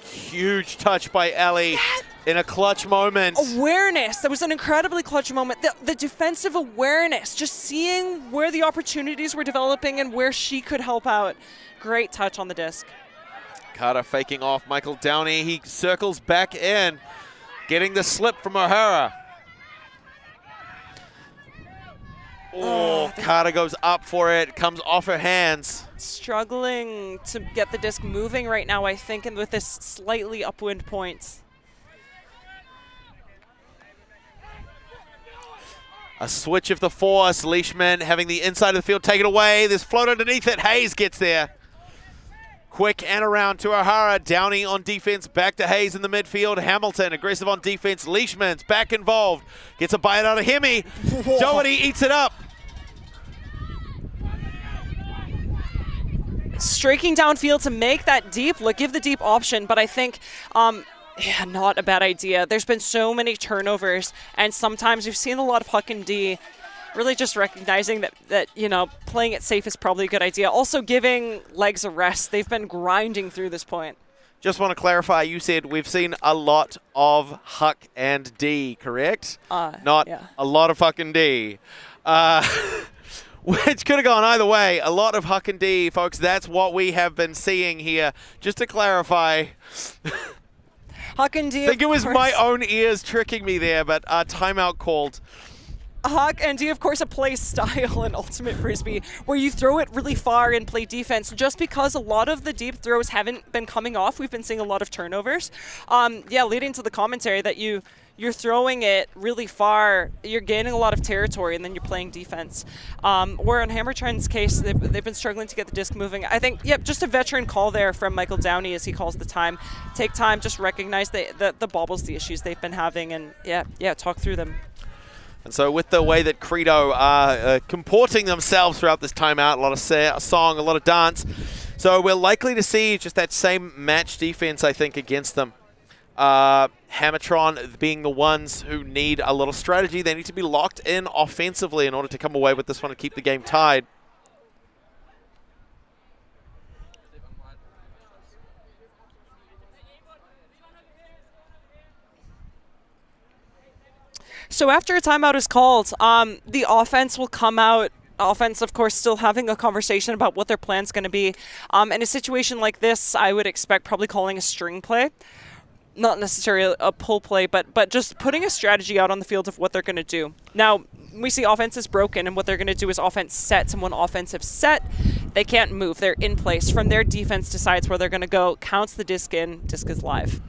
Huge touch by Ellie in a clutch moment. Awareness. That was an incredibly clutch moment. The defensive awareness, just seeing where the opportunities were developing and where she could help out. Great touch on the disc. Carter faking off Mickael Downey. He circles back in, getting the slip from O'Hara. Oh, Carter goes up for it, comes off her hands. Struggling to get the disc moving right now, I think, and with this slightly upwind point. A switch of the force. Leishman having the inside of the field taken away. There's float underneath it. Hayes gets there. Quick and around to O'Hara. Downey on defense. Back to Hayes in the midfield. Hamilton aggressive on defense. Leishman's back involved. Gets a bite out of Hemi. Doherty eats it up. Striking downfield to make that deep look, give the deep option, but I think yeah, not a bad idea. There's been so many turnovers, and sometimes we've seen a lot of huck and D. Really just recognizing that playing it safe is probably a good idea. Also giving legs a rest. They've been grinding through this point. Just want to clarify, you said we've seen a lot of huck and D, correct? Not yeah. a lot of huck and D. Which could have gone either way. A lot of huck and D, folks. That's what we have been seeing here. Just to clarify. Huck and D, I think it was my own ears tricking me there, but timeout called. Huck and D, of course, a play style in Ultimate Frisbee where you throw it really far and play defense. Just because a lot of the deep throws haven't been coming off, we've been seeing a lot of turnovers. Yeah, leading to the commentary that you're throwing it really far, you're gaining a lot of territory, and then you're playing defense. Where in Hammertron's case, they've been struggling to get the disc moving. I think, yep, just a veteran call there from Mickael Downey as he calls the time. Take time, just recognize the bobbles, the issues they've been having, and yeah, talk through them. And so with the way that Credo are comporting themselves throughout this timeout, a lot of song, a lot of dance, so we're likely to see just that same match defense, I think, against them. Hammertron being the ones who need a little strategy. They need to be locked in offensively in order to come away with this one and keep the game tied. So after a timeout is called, the offense will come out Offense, of course, still having a conversation about what their plan's going to be. In a situation like this, I would expect probably calling a string play. Not necessarily a pull play, but just putting a strategy out on the field of what they're going to do. Now, we see offense is broken, and what they're going to do is offense sets. And when offensive set, they can't move. They're in place. From there, defense decides where they're going to go, counts the disc in, disc is live.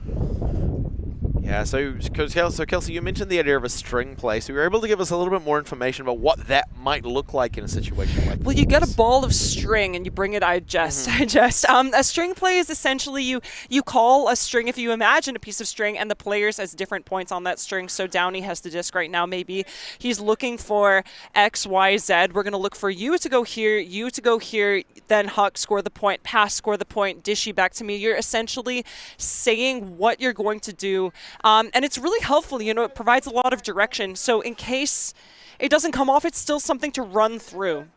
Yeah, so Kelsey, you mentioned the idea of a string play, so you were able to give us a little bit more information about what that might look like in a situation like this. Well, you get a ball of string and you bring it, I jest. A string play is essentially you call a string, if you imagine a piece of string, and the players has different points on that string. So Downey has the disc right now. Maybe he's looking for X, Y, Z. We're going to look for you to go here, you to go here, then Huck, score the point, pass, score the point, dishy back to me. You're essentially saying what you're going to do. And it's really helpful, you know, it provides a lot of direction. So in case it doesn't come off, it's still something to run through.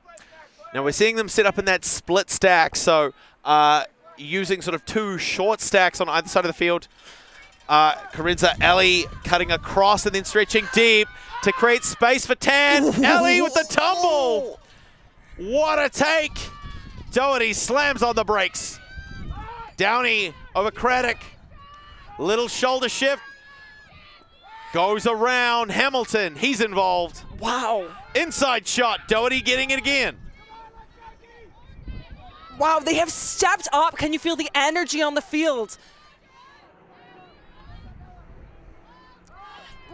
Now we're seeing them set up in that split stack, so using sort of two short stacks on either side of the field. Carinza, Ellie cutting across and then stretching deep to create space for Tan. Ellie with the tumble. What a take. Doherty slams on the brakes. Downey over Craddock. Little shoulder shift. Goes around. Hamilton, he's involved. Wow. Inside shot. Doherty getting it again. Wow, they have stepped up. Can you feel the energy on the field?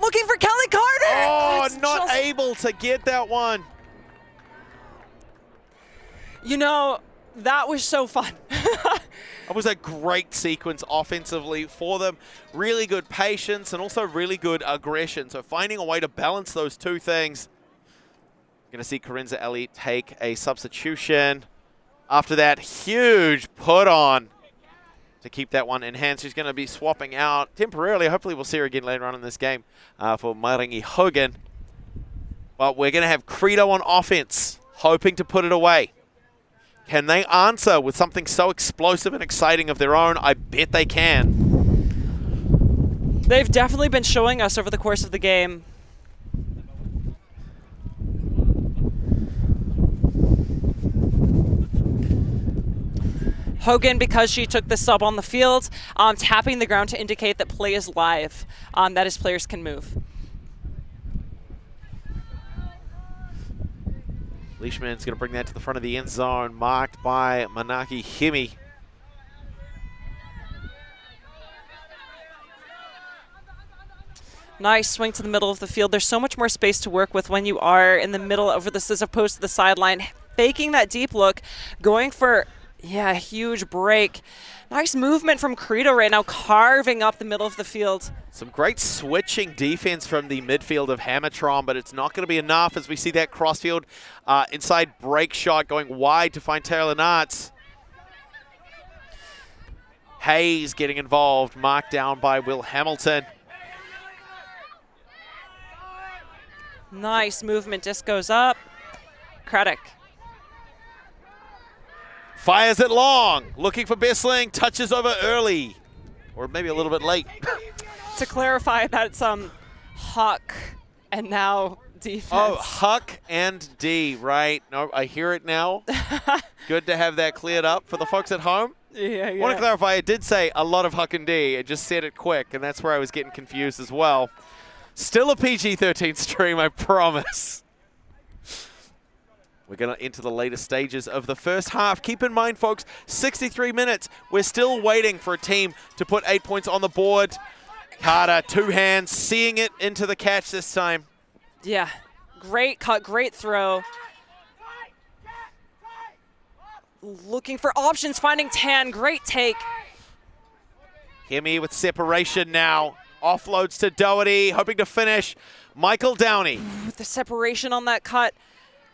Looking for Kelly Carter. Oh, not able to get that one. You know, that was so fun. It was a great sequence offensively for them. Really good patience and also really good aggression. So finding a way to balance those two things. Going to see Carinza Ellie take a substitution. After that huge put on to keep that one in hand. She's going to be swapping out temporarily. Hopefully we'll see her again later on in this game for Maringi Hogan. But we're going to have Credo on offense, hoping to put it away. Can they answer with something so explosive and exciting of their own? I bet they can. They've definitely been showing us over the course of the game. Hogan, because she took the sub on the field, tapping the ground to indicate that play is live, that is, players can move. Leishman's going to bring that to the front of the end zone, marked by Manaki Himi. Nice swing to the middle of the field. There's so much more space to work with when you are in the middle over this as opposed to the sideline. Faking that deep look, going for, yeah, a huge break. Nice movement from Credo right now, carving up the middle of the field. Some great switching defense from the midfield of Hammertron, but it's not going to be enough as we see that crossfield inside break shot going wide to find Taylor Knotts. Hayes getting involved, marked down by Will Hamilton. Nice movement, disc goes up. Craddock. Fires it long, looking for Bessling, touches over early, or maybe a little bit late. To clarify, that's Huck and now defense. Oh, Huck and D, right. No, I hear it now. Good to have that cleared up for the folks at home. Yeah. I want to clarify, it did say a lot of Huck and D. It just said it quick, and that's where I was getting confused as well. Still a PG-13 stream, I promise. We're going to enter the later stages of the first half. Keep in mind, folks, 63 minutes. We're still waiting for a team to put 8 points on the board. Carter, two hands, seeing it into the catch this time. Yeah, great cut, great throw. Looking for options, finding Tan, great take. Hemi with separation now. Offloads to Doherty, hoping to finish. Mickael Downey. With the separation on that cut.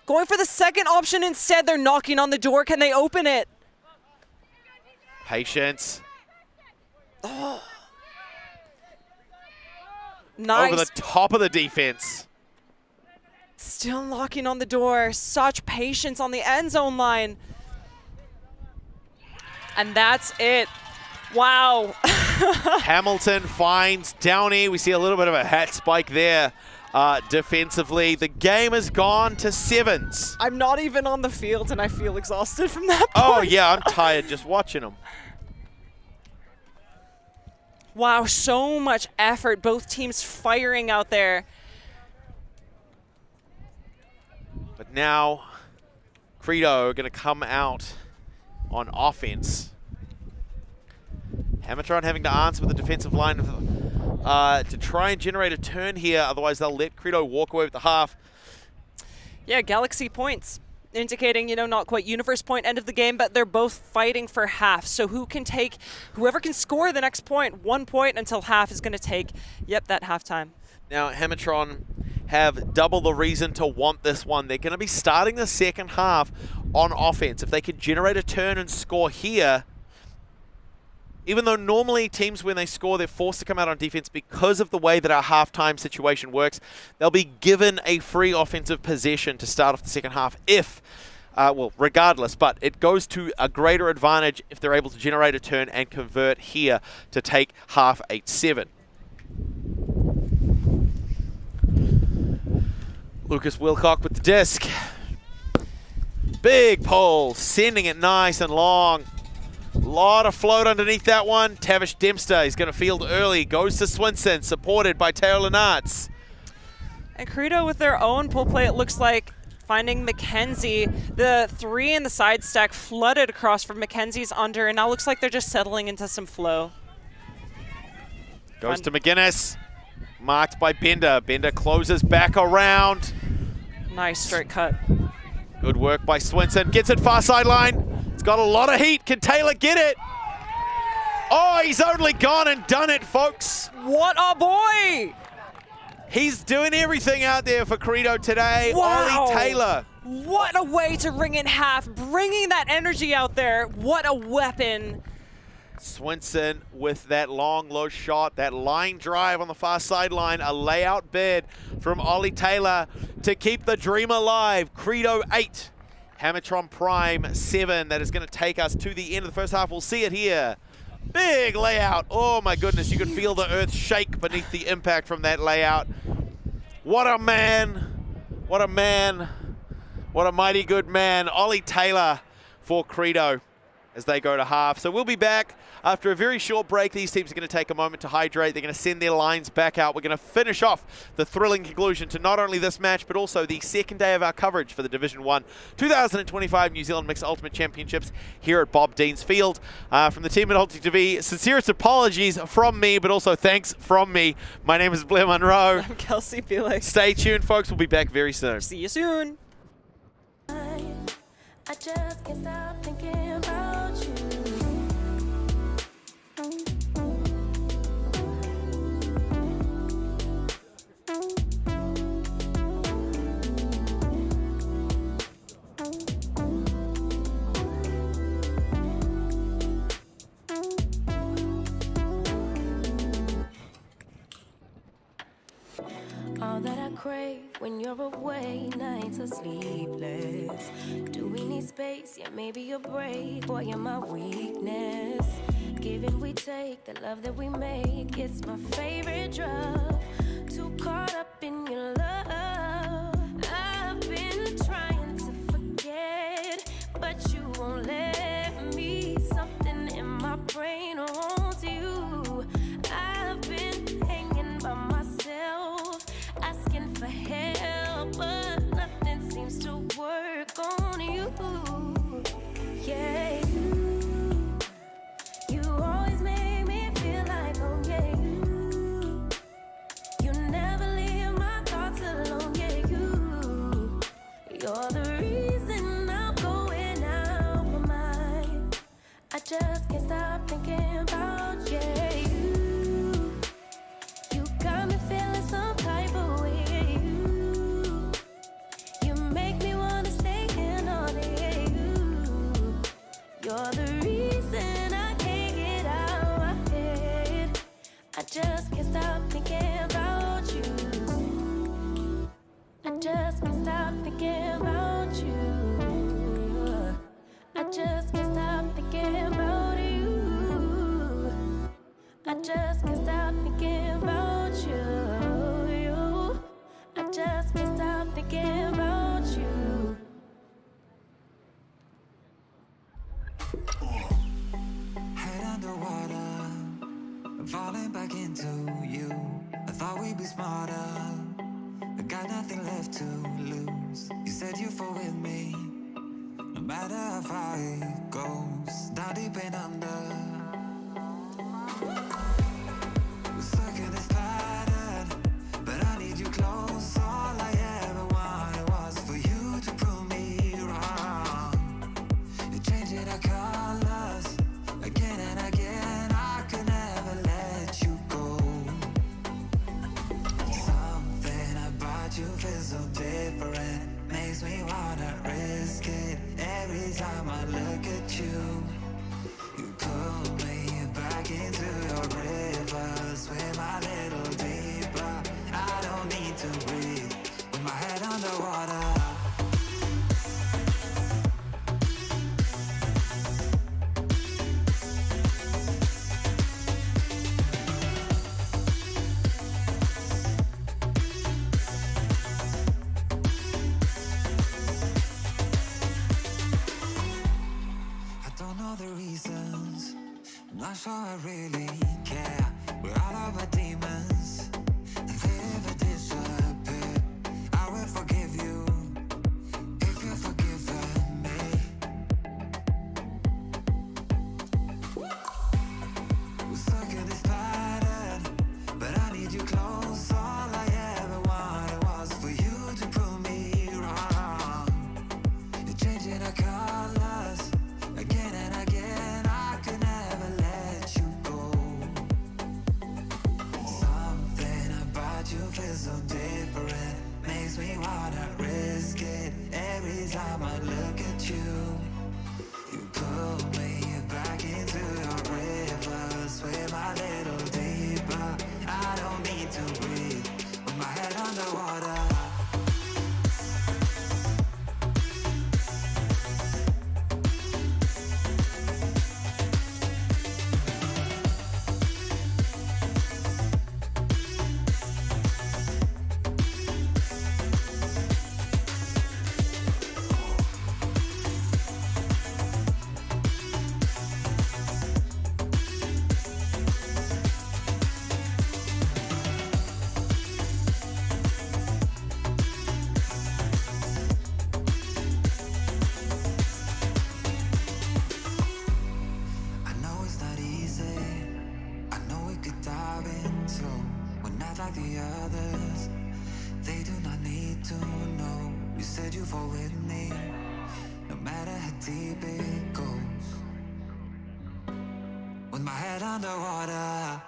Going for the second option instead. They're knocking on the door. Can they open it? Patience. Oh. Nice. Over the top of the defense. Still knocking on the door. Such patience on the end zone line. And that's it. Wow. Hamilton finds Downey. We see a little bit of a hat spike there defensively. The game has gone to 7s. I'm not even on the field, and I feel exhausted from that point. Oh, yeah, I'm tired just watching them. Wow, so much effort. Both teams firing out there. But now, Credo are going to come out on offense. Hammertron having to answer with the defensive line to try and generate a turn here. Otherwise, they'll let Credo walk away with the half. Yeah, Galaxy points, indicating, you know, not quite universe point end of the game, but they're both fighting for half. So whoever can score the next point, 1 point until half is going to take, yep, that halftime. Now, Hammertron have double the reason to want this one. They're going to be starting the second half on offense. If they can generate a turn and score here, even though normally teams, when they score, they're forced to come out on defense because of the way that our halftime situation works, they'll be given a free offensive possession to start off the second half if, well, regardless, but it goes to a greater advantage if they're able to generate a turn and convert here to take half 8-7. Lucas Wilcock with the disc. Big pull, sending it nice and long. Lot of float underneath that one. Tavish Dempster, he's going to field early. Goes to Swinson, supported by Teo Lenartz. And Credo with their own pull play, it looks like, finding Mackenzie. The 3 in the side stack flooded across from Mackenzie's under, and now looks like they're just settling into some flow. Goes to McGinnis. Marked by Bender. Bender closes back around. Nice straight cut. Good work by Swinson. Gets it far sideline. It's got a lot of heat. Can Taylor get it? Oh, he's only gone and done it, folks. What a boy! He's doing everything out there for Credo today. Wow. Ollie Taylor. What a way to ring in half, bringing that energy out there. What a weapon. Swinson with that long, low shot, that line drive on the far sideline, a layout bid from Ollie Taylor to keep the dream alive. Credo 8, Hammertron Prime 7. That is going to take us to the end of the first half. We'll see it here. Big layout. Oh my goodness, you can feel the earth shake beneath the impact from that layout. What a man. What a man. What a mighty good man. Ollie Taylor for Credo as they go to half. So we'll be back after a very short break. These teams are going to take a moment to hydrate. They're going to send their lines back out. We're going to finish off the thrilling conclusion to not only this match, but also the second day of our coverage for the Division 1 2025 New Zealand Mixed Ultimate Championships here at Bob Dean's Field. From the team at Ulti TV, sincerest apologies from me, but also thanks from me. My name is Blair Monroe. I'm Kelsey Felix. Stay tuned, folks. We'll be back very soon. See you soon. I just can't stop thinking about you. All that I crave when you're away, nights are sleepless. Do we need space? Yeah, maybe a break. Boy, you're my weakness. Give and we take, the love that we make, it's my favorite drug. Too caught up in your love. I've been trying to forget, but you won't let me. Something in my brain wants you. I've been hanging by myself, asking for help, but nothing seems to work on you. Yeah, you always make me feel like, oh yeah, you never leave my thoughts alone. Yeah, you're the reason I'm going out my mind. I just can't stop thinking about, yeah, you got me feeling some type of way. You make me wanna stay in all day. You're the reason I can't get out my head. I just can't stop thinking about you. I just can't stop thinking about you. I just can't stop thinking about you. I just can't stop thinking about you. falling back into you. I thought we'd be smarter. I got nothing left to lose. You said you fall with me, no matter how far it goes. Down deep and under, we're stuck in this pattern, but I need you close. All I ever wanted was for you to prove me wrong. You're changing our colors again and again. I could never let you go. Something about you feels so different, makes me wanna risk it. Every time I look at you, you pull me back into your river. Swim a little deeper, I don't need to breathe with my head underwater. I'm not sure I really care. We're all of our demons, and they never disappear. I will forgive you if you've forgiven me. We're stuck in this pattern, but I need you close. All I ever wanted was for you to prove me wrong. You're changing our colors again and again. I could never let you go. Something about you feels so different, makes me wanna risk it. Every time I look at you, you pull me back into your river. Swim a little deeper, I don't need to breathe with my head underwater. Underwater.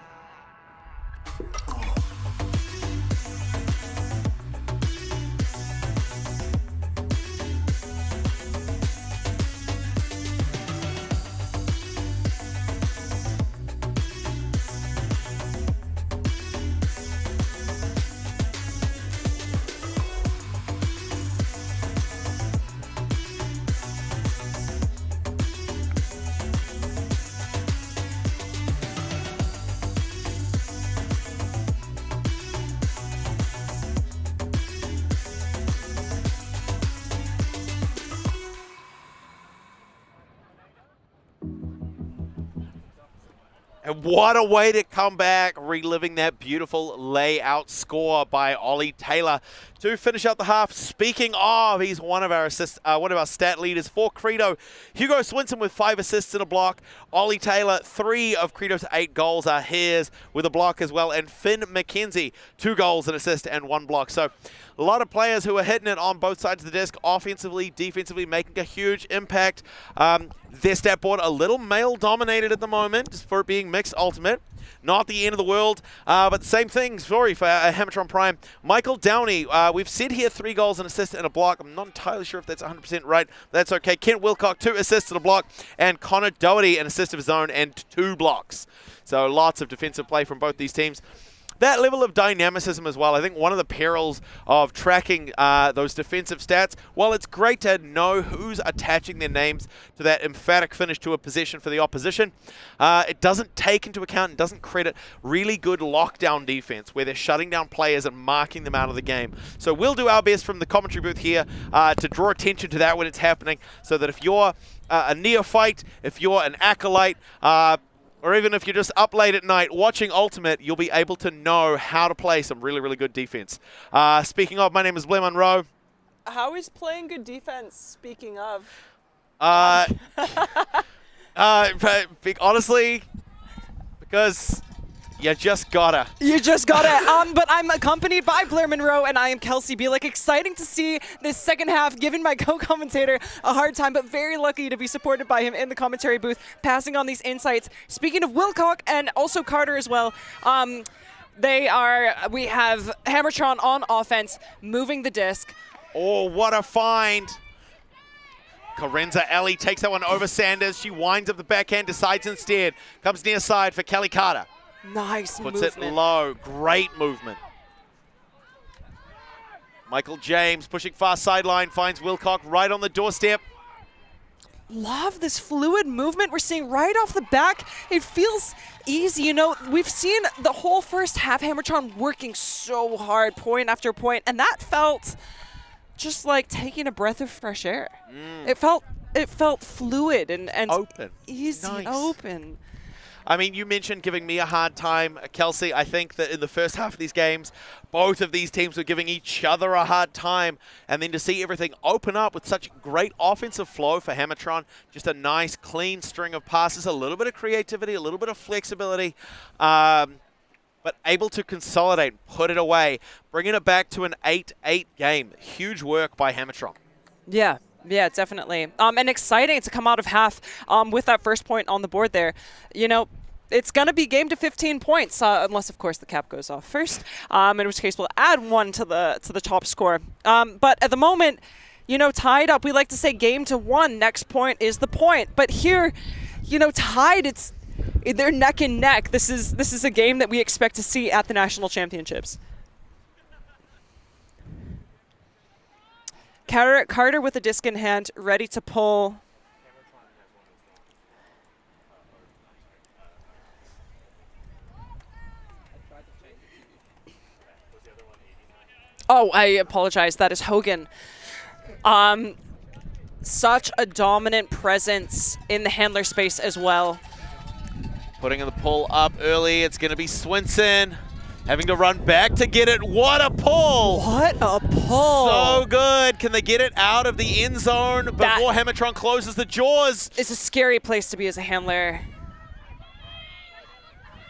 And what a way to come back, reliving that beautiful layout score by Ollie Taylor to finish out the half. Speaking of, he's one of our stat leaders for Credo. Hugo Swinson with 5 assists and a block. Ollie Taylor, 3 of Credo's 8 goals are his with a block as well. And Finn McKenzie, 2 goals, an assist, and 1 block. So a lot of players who are hitting it on both sides of the desk, offensively, defensively, making a huge impact. Their stat board a little male-dominated at the moment, just for it being mixed ultimate. Not the end of the world, but the same thing, sorry, for Hammertron Prime. Mickael Downey, we've said here 3 goals, an assist, and a block. I'm not entirely sure if that's 100% right. That's okay. Kent Wilcock, 2 assists and a block. And Connor Doherty, an assist of his own and 2 blocks. So lots of defensive play from both these teams. That level of dynamicism as well. I think one of the perils of tracking those defensive stats, while it's great to know who's attaching their names to that emphatic finish to a possession for the opposition, it doesn't take into account and doesn't credit really good lockdown defense where they're shutting down players and marking them out of the game. So we'll do our best from the commentary booth here to draw attention to that when it's happening, so that if you're a neophyte, if you're an acolyte, or even if you're just up late at night watching Ultimate, you'll be able to know how to play some really, really good defense. Speaking of, my name is Blair Monroe. How is playing good defense, speaking of? Honestly, because you just gotta. You just got it. But I'm accompanied by Blair Monroe, and I am Kelsey Bielek. Exciting to see this second half, giving my co-commentator a hard time, but very lucky to be supported by him in the commentary booth, passing on these insights. Speaking of Wilcock and also Carter as well, we have Hammertron on offense, moving the disc. Oh, what a find. Karenza Ellie takes that one over Sanders. She winds up the backhand, decides instead. Comes near side for Kelly Carter. Nice Puts movement. it low. Great movement. Michael James pushing far sideline, finds Wilcock right on the doorstep. Love this fluid movement we're seeing right off the back. It feels easy. You know, we've seen the whole first half Hammertron working so hard, point after point, and that felt just like taking a breath of fresh air. It felt fluid and open. Easy Nice. and open. I mean, you mentioned giving me a hard time, Kelsey. I think that in the first half of these games, both of these teams were giving each other a hard time. And then to see everything open up with such great offensive flow for Hammertron, just a nice, clean string of passes, a little bit of creativity, a little bit of flexibility, but able to consolidate, put it away, bringing it back to an 8-8 game. Huge work by Hammertron. Yeah. Yeah, definitely. And exciting to come out of half with that first point on the board there. You know, it's going to be game to 15 points, unless, of course, the cap goes off first, in which case we'll add one to the top score. But at the moment, you know, tied up, we like to say game to 1. Next point is the point. But here, you know, tied, they're neck and neck. This is a game that we expect to see at the National Championships. Carter with the disc in hand, ready to pull. Oh, I apologize. That is Hogan. Such a dominant presence in the handler space as well. Putting the pull up early. It's going to be Swinson. Having to run back to get it. What a pull! What a pull! So good. Can they get it out of the end zone before Hammertron closes the jaws? It's a scary place to be as a handler.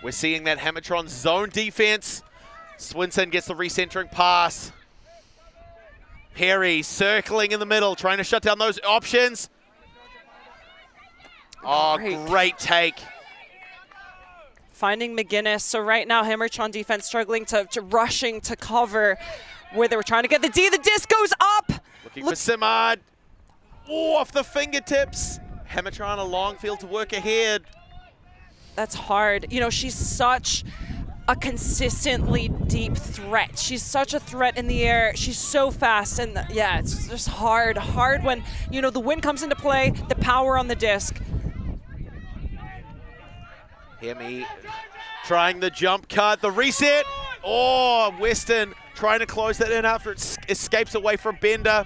We're seeing that Hammertron zone defense. Swinson gets the recentering pass. Perry circling in the middle, trying to shut down those options. Oh, great take. Finding McGinnis. So right now, Hammertron defense struggling to rushing to cover where they were trying to get the D. The disc goes up. Looking for Simard. Oh, off the fingertips. Hammertron a long field to work ahead. That's hard. You know, she's such a consistently deep threat. She's such a threat in the air. She's so fast. And yeah, it's just hard. Hard when, you know, the wind comes into play, the power on the disc. Hemi trying the jump cut, the reset. Oh, Weston trying to close that in after it escapes away from Bender.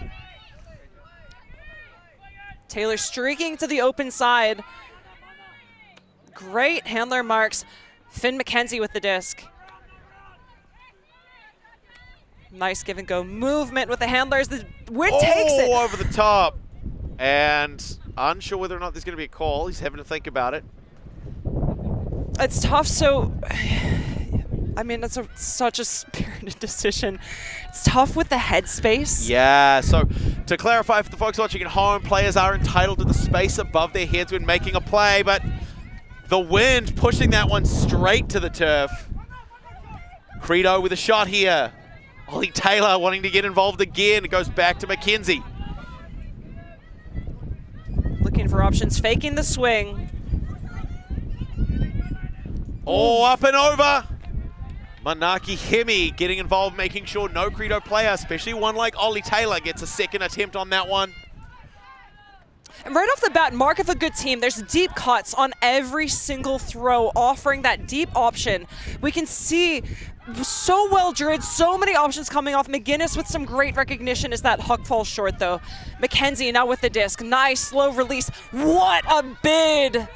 Taylor streaking to the open side. Great handler marks. Finn McKenzie with the disc. Nice give and go movement with the handlers. The wind takes it. Over the top. And unsure whether or not there's going to be a call. He's having to think about it. It's tough, so, I mean, that's such a spirited decision. It's tough with the headspace. Yeah, so to clarify for the folks watching at home, players are entitled to the space above their heads when making a play, but the wind pushing that one straight to the turf. Credo with a shot here. Ollie Taylor wanting to get involved again. It goes back to McKenzie. Looking for options, faking the swing. Oh, up and over. Manaki Hemi getting involved, making sure no Credo player, especially one like Ollie Taylor, gets a second attempt on that one. And right off the bat, mark of a good team, there's deep cuts on every single throw, offering that deep option. We can see so well drilled, so many options coming off. McGinnis with some great recognition as that huck falls short, though. McKenzie now with the disc. Nice, slow release. What a bid!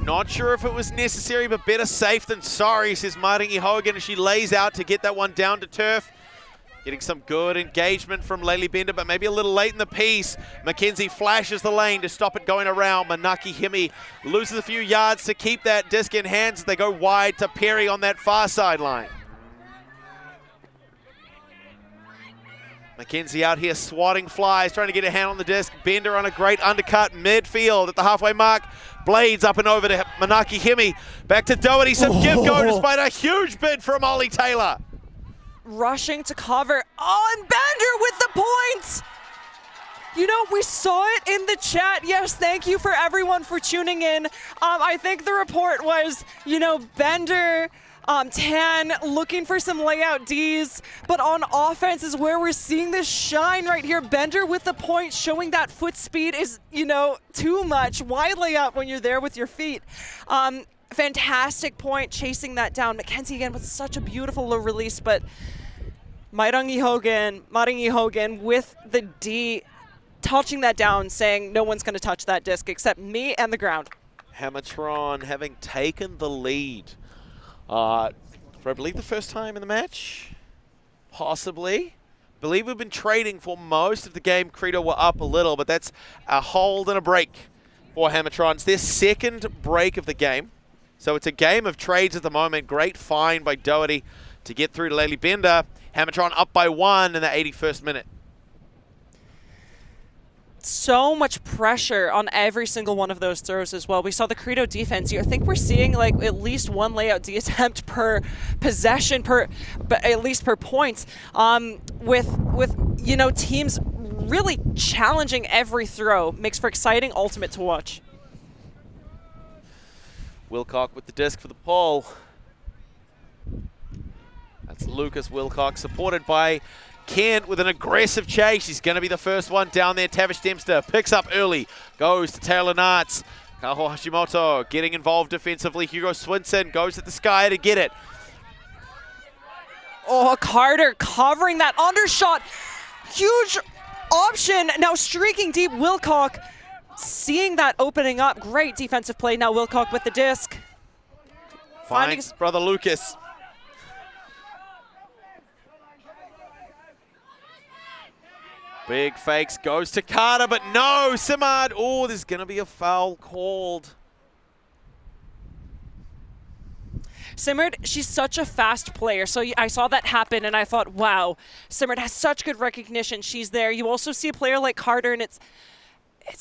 Not sure if it was necessary, but better safe than sorry, says Maringi Hogan as she lays out to get that one down to turf. Getting some good engagement from Lely Bender, but maybe a little late in the piece. Mackenzie flashes the lane to stop it going around. Manaki Himi loses a few yards to keep that disc in hands as they go wide to Perry on that far sideline. Mackenzie out here swatting flies, trying to get a hand on the disc. Bender on a great undercut midfield at the halfway mark. Blades up and over to Manaki Himi. Back to Doherty, some give go despite a huge bid from Ollie Taylor. Rushing to cover on Bender with the points. You know, we saw it in the chat. Yes, thank you for everyone for tuning in. I think the report was, you know, Bender, Tan looking for some layout Ds, but on offense is where we're seeing this shine right here. Bender with the point, showing that foot speed is, you know, too much. Why lay up when you're there with your feet? Fantastic point, chasing that down. Mackenzie again with such a beautiful low release, but Maringi Hogan with the D, touching that down, saying no one's going to touch that disc except me and the ground. Hammertron having taken the lead for, I believe, the first time in the match, possibly. I believe we've been trading for most of the game. Credo were up a little, but that's a hold and a break for Hammertron. It's their second break of the game. So it's a game of trades at the moment. Great find by Doherty to get through to Lely Bender. Hammertron up by 1 in the 81st minute. So much pressure on every single one of those throws as well. We saw the Credo defense. I think we're seeing like at least one layout D attempt per possession, but at least per points. With you know, teams really challenging every throw. Makes for exciting ultimate to watch. Wilcock with the disc for the pull. That's Lucas Wilcock, supported by Kent with an aggressive chase. He's going to be the first one down there. Tavish Dempster picks up early, goes to Taylor Nartz. Kaho Hashimoto getting involved defensively. Hugo Swinson goes at the sky to get it. Oh, Carter covering that undershot. Huge option. Now streaking deep, Wilcock seeing that opening up. Great defensive play. Now Wilcock with the disc. Finds brother Lucas. Big fakes, goes to Carter, but no, Simard. Oh, there's going to be a foul called. Simard, she's such a fast player. So I saw that happen and I thought, wow, Simard has such good recognition. She's there. You also see a player like Carter and it's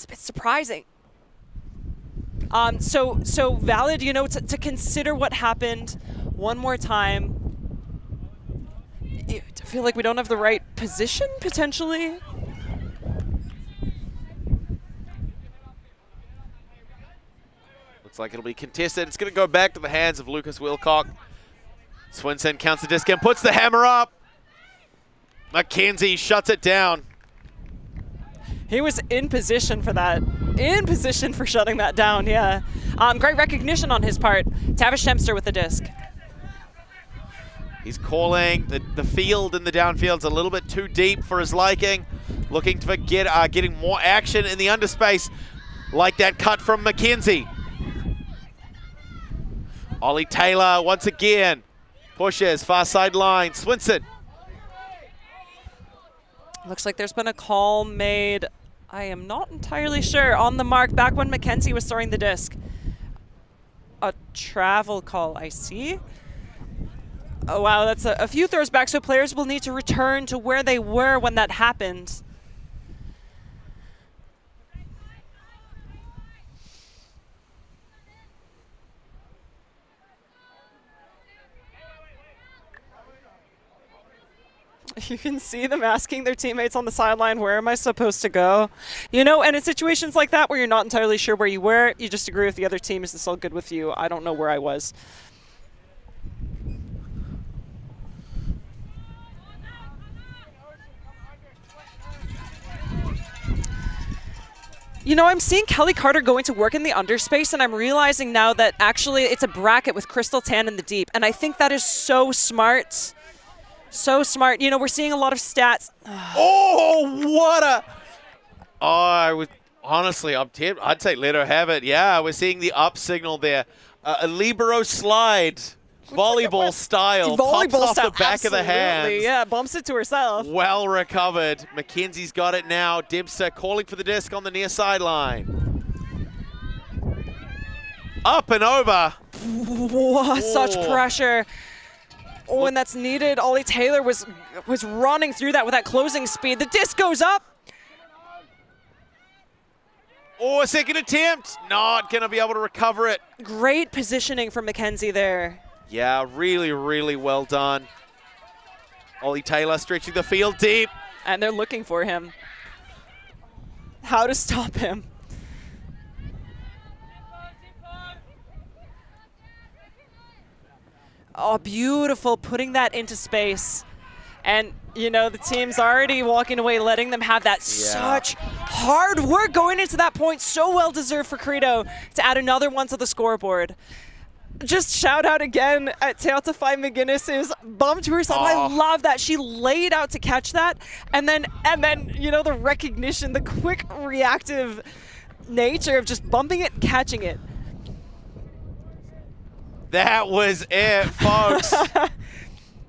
a bit surprising. So valid, you know, to consider what happened one more time. I feel like we don't have the right position, potentially. Looks like it'll be contested. It's going to go back to the hands of Lucas Wilcock. Swinson counts the disc and puts the hammer up. Mackenzie shuts it down. He was in position for that. In position for shutting that down, yeah. Great recognition on his part. Tavish Dempster with the disc. He's calling the field in the downfield's a little bit too deep for his liking. Looking to get getting more action in the underspace, like that cut from Mackenzie. Ollie Taylor once again pushes far sideline. Swinson. Looks like there's been a call made, I am not entirely sure, on the mark back when Mackenzie was throwing the disc. A travel call, I see. Oh wow, that's a few throws back, so players will need to return to where they were when that happened. You can see them asking their teammates on the sideline, where am I supposed to go? You know, and in situations like that where you're not entirely sure where you were, you just agree with the other team. Is this all good with you? I don't know where I was. You know, I'm seeing Kelly Carter going to work in the underspace, and I'm realizing now that actually it's a bracket with Crystal Tan in the deep, and I think that is so smart. So smart. You know, we're seeing a lot of stats. Oh, what a... Oh, Honestly, I'd say let her have it. Yeah, we're seeing the up signal there. A libero slide, volleyball style, pops off the back of the hands. Yeah, bumps it to herself. Well recovered. Mackenzie's got it now. Debster calling for the disc on the near sideline. Up and over. Whoa, such pressure. Oh, and that's needed. Ollie Taylor was running through that with that closing speed. The disc goes up. Oh, a second attempt. Not going to be able to recover it. Great positioning from Mackenzie there. Yeah, really, really well done. Ollie Taylor stretching the field deep. And they're looking for him. How to stop him. Oh, beautiful, putting that into space. And, you know, the team's already walking away, letting them have that. Such hard work going into that point. So well-deserved for Credo to add another one to the scoreboard. Just shout out again at Teota Fi McGinnis's bump to herself. I love that. She laid out to catch that. And then, you know, the recognition, the quick reactive nature of just bumping it and catching it. That was it, folks.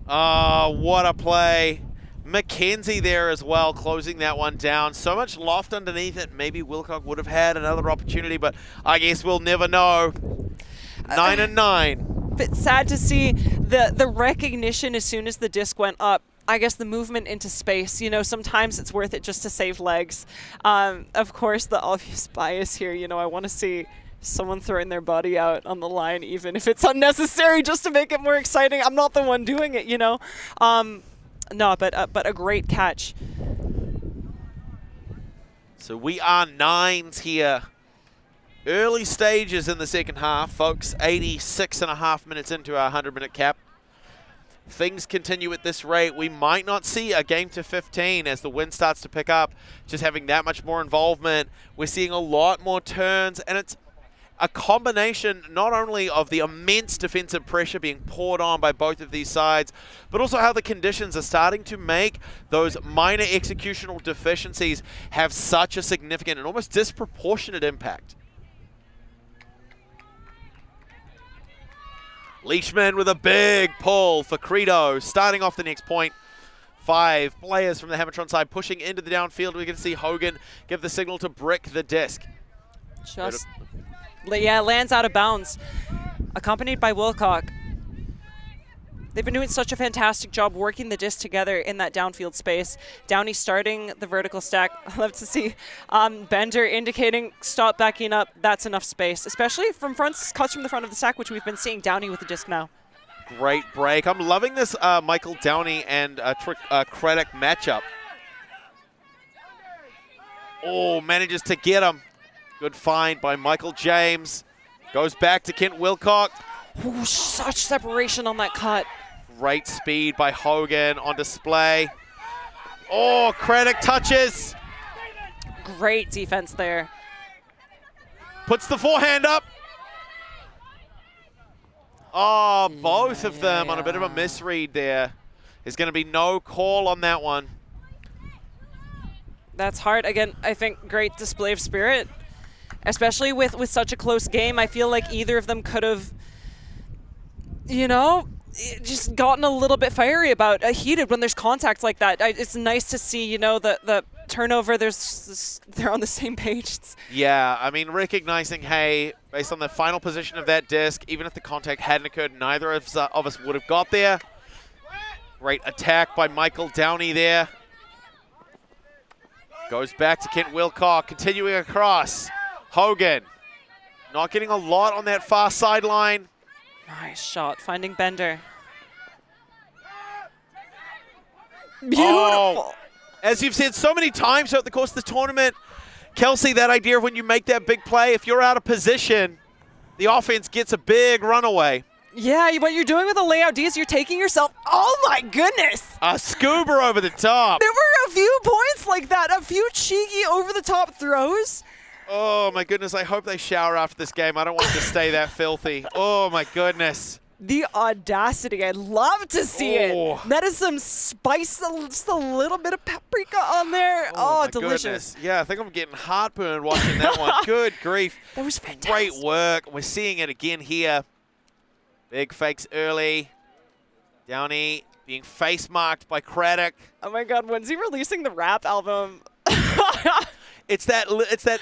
Oh, what a play. Mackenzie there as well, closing that one down. So much loft underneath it. Maybe Wilcock would have had another opportunity, but I guess we'll never know. 9 and 9. Bit sad to see the recognition as soon as the disc went up. I guess the movement into space, you know, sometimes it's worth it just to save legs. Of course, the obvious bias here, you know, I want to see someone throwing their body out on the line, even if it's unnecessary, just to make it more exciting. I'm not the one doing it, you know. No, but a great catch. So we are 9s here. Early stages in the second half, folks. 86.5 minutes into our 100-minute cap. Things continue at this rate. We might not see a game to 15 as the wind starts to pick up. Just having that much more involvement. We're seeing a lot more turns, and it's a combination not only of the immense defensive pressure being poured on by both of these sides, but also how the conditions are starting to make those minor executional deficiencies have such a significant and almost disproportionate impact. Leishman with a big pull for Credo, starting off the next point. 5 players from the Hammertron side pushing into the downfield. We're going to see Hogan give the signal to brick the disc. Yeah, lands out of bounds, accompanied by Wilcock. They've been doing such a fantastic job working the disc together in that downfield space. Downey starting the vertical stack. I love to see Bender indicating stop backing up. That's enough space, especially from cuts from the front of the stack, which we've been seeing Downey with the disc now. Great break. I'm loving this Mickael Downey and Craddock matchup. Oh, manages to get him. Good find by Michael James. Goes back to Kent Wilcock. Ooh, such separation on that cut. Great speed by Hogan on display. Oh, Craddock touches. Great defense there. Puts the forehand up. Oh, both of them on a bit of a misread there. There's going to be no call on that one. That's hard. Again, I think great display of spirit. Especially with such a close game, I feel like either of them could have, you know, just gotten a little bit fiery about, heated when there's contact like that. It's nice to see, you know, the turnover, they're on the same page. Yeah, I mean, recognizing, hey, based on the final position of that disc, even if the contact hadn't occurred, neither of us would have got there. Great attack by Mickael Downey there. Goes back to Kent Wilcock, continuing across. Hogan, not getting a lot on that far sideline. Nice shot, finding Bender. Beautiful. Oh, as you've said so many times throughout the course of the tournament, Kelsey, that idea of when you make that big play, if you're out of position, the offense gets a big runaway. Yeah, what you're doing with the layout D is you're taking yourself, oh my goodness. A scuba over the top. There were a few points like that, a few cheeky over-the-top throws. Oh my goodness, I hope they shower after this game. I don't want it to stay that filthy. Oh my goodness. The audacity. I'd love to see it. That is some spice, just a little bit of paprika on there. Oh, delicious. Goodness. Yeah, I think I'm getting heartburn watching that one. Good grief. That was fantastic. Great work. We're seeing it again here. Big fakes early. Downey being face marked by Craddock. Oh my God, when's he releasing the rap album? It's that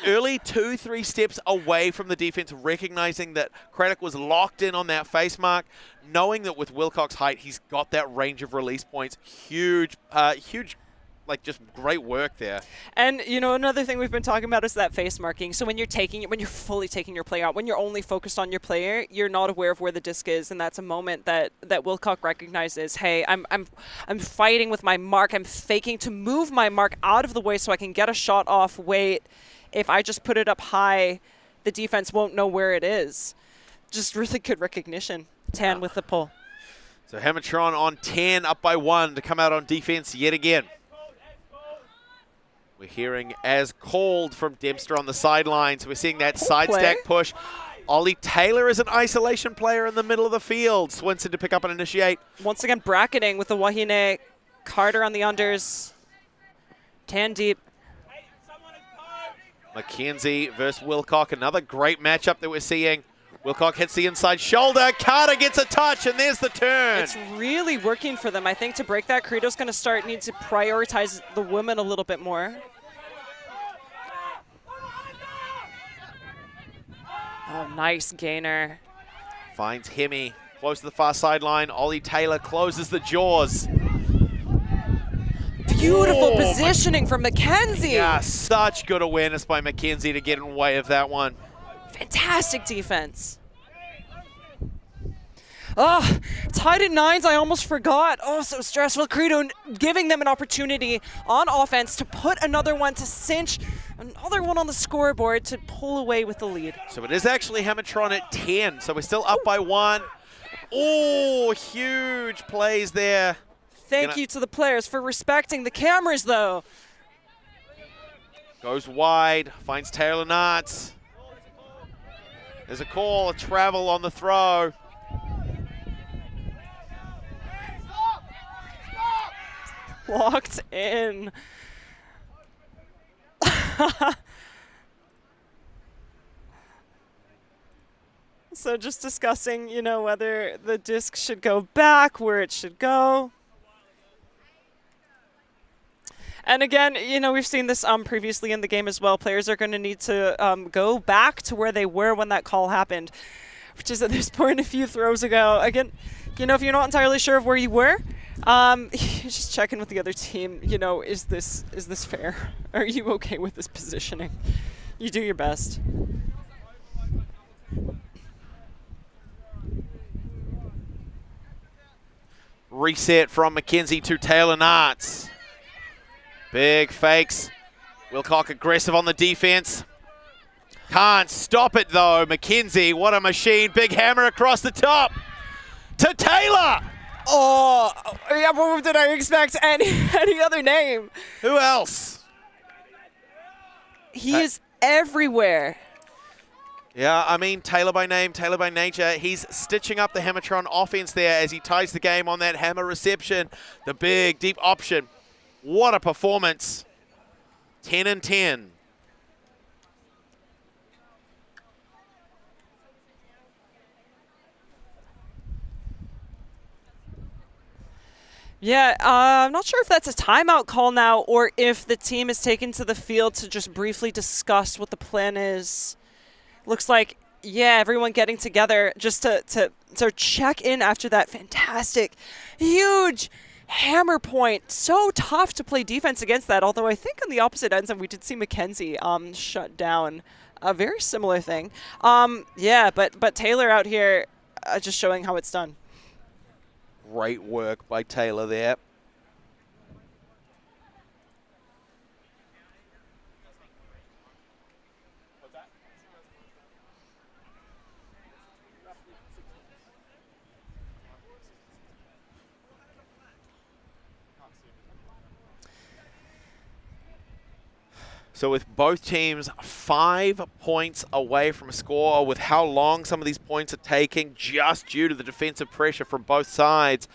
early 2-3 steps away from the defense, recognizing that Craddock was locked in on that face mark, knowing that with Wilcox's height, he's got that range of release points. Huge, like just great work there. And you know, another thing we've been talking about is that face marking. So when you're fully taking your play out, when you're only focused on your player, you're not aware of where the disc is, and that's a moment that Wilcox recognizes. Hey, I'm fighting with my mark. I'm faking to move my mark out of the way so I can get a shot off. Wait, if I just put it up high, the defense won't know where it is. Just really good recognition. 10 with the pull. So Hammertron on 10, up by 1 to come out on defense yet again. We're hearing as called from Dempster on the sidelines. We're seeing that side stack push. Ollie Taylor is an isolation player in the middle of the field. Swinson to pick up and initiate. Once again, bracketing with the Wahine. Carter on the unders. 10 deep. McKenzie versus Wilcox. Another great matchup that we're seeing. Wilcox hits the inside shoulder. Carter gets a touch, and there's the turn. It's really working for them. I think to break that, Credo's going to need to prioritize the women a little bit more. Oh, nice gainer. Finds Hemi close to the far sideline. Ollie Taylor closes the jaws. Beautiful positioning from McKenzie. Yeah, such good awareness by McKenzie to get in the way of that one. Fantastic defense. Oh, tied at 9s, I almost forgot. Oh, so stressful. Credo giving them an opportunity on offense to put another one, to cinch another one on the scoreboard, to pull away with the lead. So it is actually Hammertron at 10, so we're still up by 1. Oh, huge plays there. Thank you to the players for respecting the cameras, though. Goes wide, finds Taylor Knotts. There's a call, a travel on the throw. Locked in. So just discussing, you know, whether the disc should go back, where it should go. And again, you know, we've seen this previously in the game as well. Players are going to need to go back to where they were when that call happened, which is at this point a few throws ago. Again, you know, if you're not entirely sure of where you were, just checking with the other team, you know, is this fair? Are you okay with this positioning? You do your best. Reset from McKenzie to Taylor Knotts. Big fakes. Wilcox aggressive on the defense. Can't stop it though. McKenzie, what a machine. Big hammer across the top to Taylor. Oh, yeah, what did I expect? Any other name? Who else? He is everywhere. Yeah, I mean, Taylor by name, Taylor by nature. He's stitching up the Hammertron offense there as he ties the game on that hammer reception. The big, deep option. What a performance. 10 and 10. Yeah, I'm not sure if that's a timeout call now or if the team is taken to the field to just briefly discuss what the plan is. Looks like, yeah, everyone getting together just to check in after that fantastic, huge hammer point. So tough to play defense against that, although I think on the opposite ends, and we did see McKenzie shut down a very similar thing. Yeah, but Taylor out here just showing how it's done. Great work by Taylor there. So So with both teams 5 points away from a score, with how long some of these points are taking just due to the defensive pressure from both sides,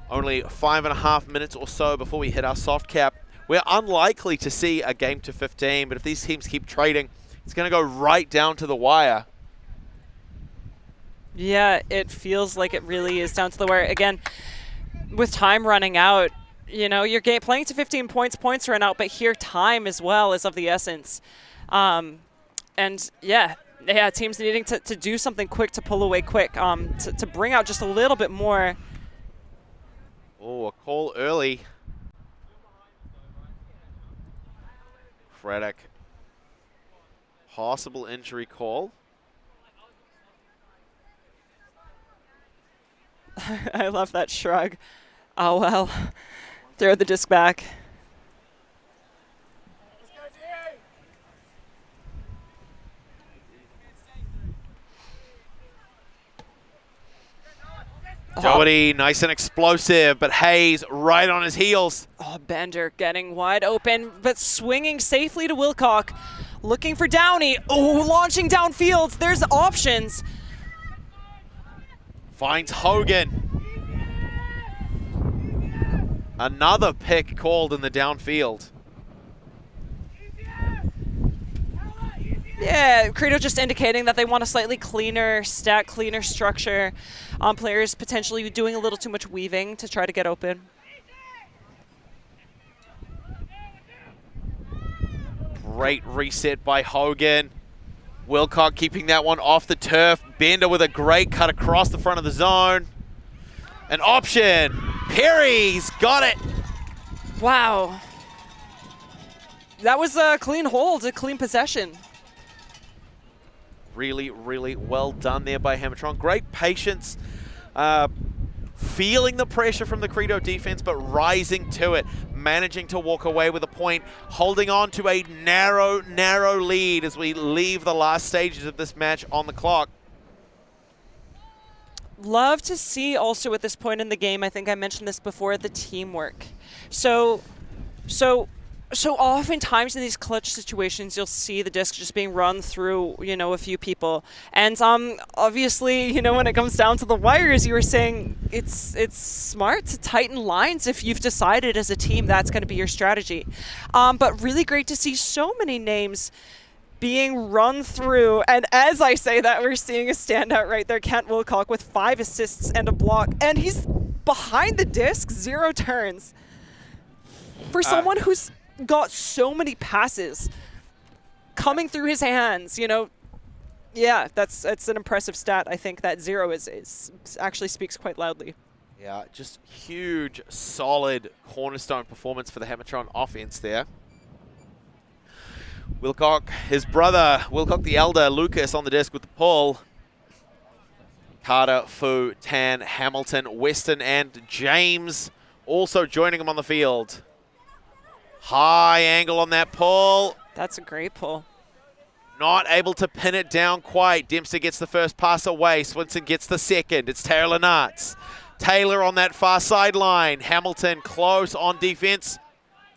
only 5.5 minutes or so before we hit our soft cap. We're unlikely to see a game to 15, but if these teams keep trading, it's going to go right down to the wire. Yeah, it feels like it really is down to the wire. Again, with time running out, you know, you're playing to 15 points, points run out, but here time as well is of the essence. And yeah, teams needing to do something quick, to pull away quick, to bring out just a little bit more. Oh, a call early. Craddock. Possible injury call. I love that shrug. Oh, well. Throw the disc back. Doherty, nice and explosive, but Hayes right on his heels. Oh, Bender getting wide open, but swinging safely to Wilcock. Looking for Downey. Oh, launching downfield. There's options. Finds Hogan. Another pick called in the downfield. Yeah, Credo just indicating that they want a slightly cleaner stack, cleaner structure. Players potentially doing a little too much weaving to try to get open. Great reset by Hogan. Wilcock keeping that one off the turf. Bender with a great cut across the front of the zone. An option. Perry's got it. Wow. That was a clean hold, a clean possession. Really, really well done there by Hammertron. Great patience. Feeling the pressure from the Credo defense, but rising to it. Managing to walk away with a point. Holding on to a narrow, narrow lead as we leave the last stages of this match on the clock. Love to see also at this point in the game, I think I mentioned this before, the teamwork. So oftentimes in these clutch situations, you'll see the disc just being run through, you know, a few people. And obviously, you know, when it comes down to the wires, you were saying it's smart to tighten lines if you've decided as a team that's going to be your strategy. But really great to see so many names being run through. And as I say that, we're seeing a standout right there. Kent Wilcock with 5 assists and a block. And he's behind the disc, 0 turns. For someone who's got so many passes coming through his hands, you know, yeah, that's an impressive stat. I think that 0 is actually speaks quite loudly. Yeah, just huge, solid cornerstone performance for the Hammertron offense there. Wilcock, his brother, Wilcock the Elder, Lucas on the desk with the pull. Carter, Fu, Tan, Hamilton, Weston, and James also joining him on the field. High angle on that pull. That's a great pull. Not able to pin it down quite. Dempster gets the first pass away. Swinson gets the second. It's Taylor Knotts. Taylor on that far sideline. Hamilton close on defense.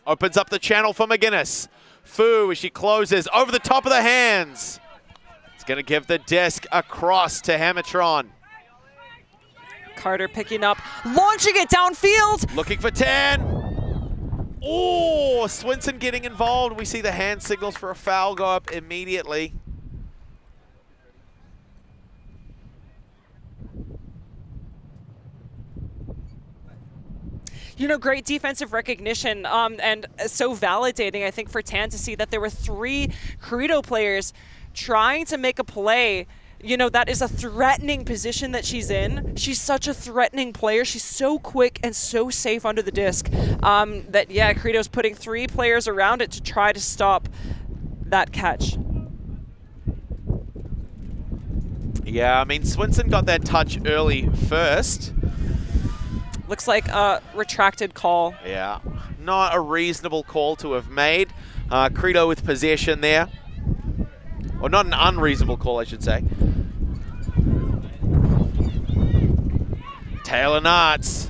Opens up the channel for McGuinness. Fu as she closes over the top of the hands. It's going to give the disc across to Hammertron. Carter picking up, launching it downfield. Looking for 10. Oh, Swinson getting involved. We see the hand signals for a foul go up immediately. You know, great defensive recognition and so validating, I think, for Tan to see that there were 3 Credo players trying to make a play. You know, that is a threatening position that she's in. She's such a threatening player. She's so quick and so safe under the disc that, yeah, Credo's putting 3 players around it to try to stop that catch. Yeah, I mean, Swinson got that touch early first. Looks like a retracted call. Yeah, not a reasonable call to have made. Credo with possession there. Or not an unreasonable call, I should say. Taylor Knotts.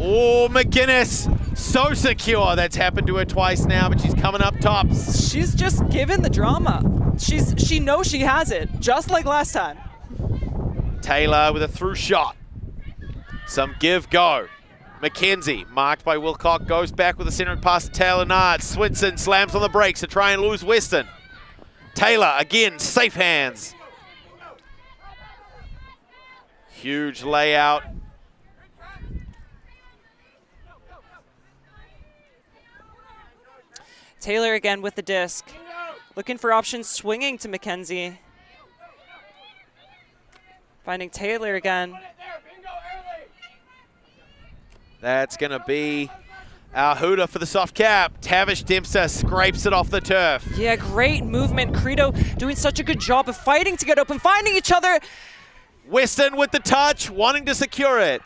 Oh, McGuinness So secure. That's happened to her twice now, but she's coming up tops. She's just given the drama. She knows she has it, just like last time. Taylor with a through shot. Some give go. Mackenzie, marked by Wilcock, goes back with a centering pass to Taylor Nard. Swinson slams on the brakes to try and lose Weston. Taylor, again, safe hands. Huge layout. Taylor again with the disc. Looking for options, swinging to Mackenzie. Finding Taylor again. That's going to be our hooter for the soft cap. Tavish Dempster scrapes it off the turf. Yeah, great movement. Credo doing such a good job of fighting to get open, finding each other. Weston with the touch, wanting to secure it.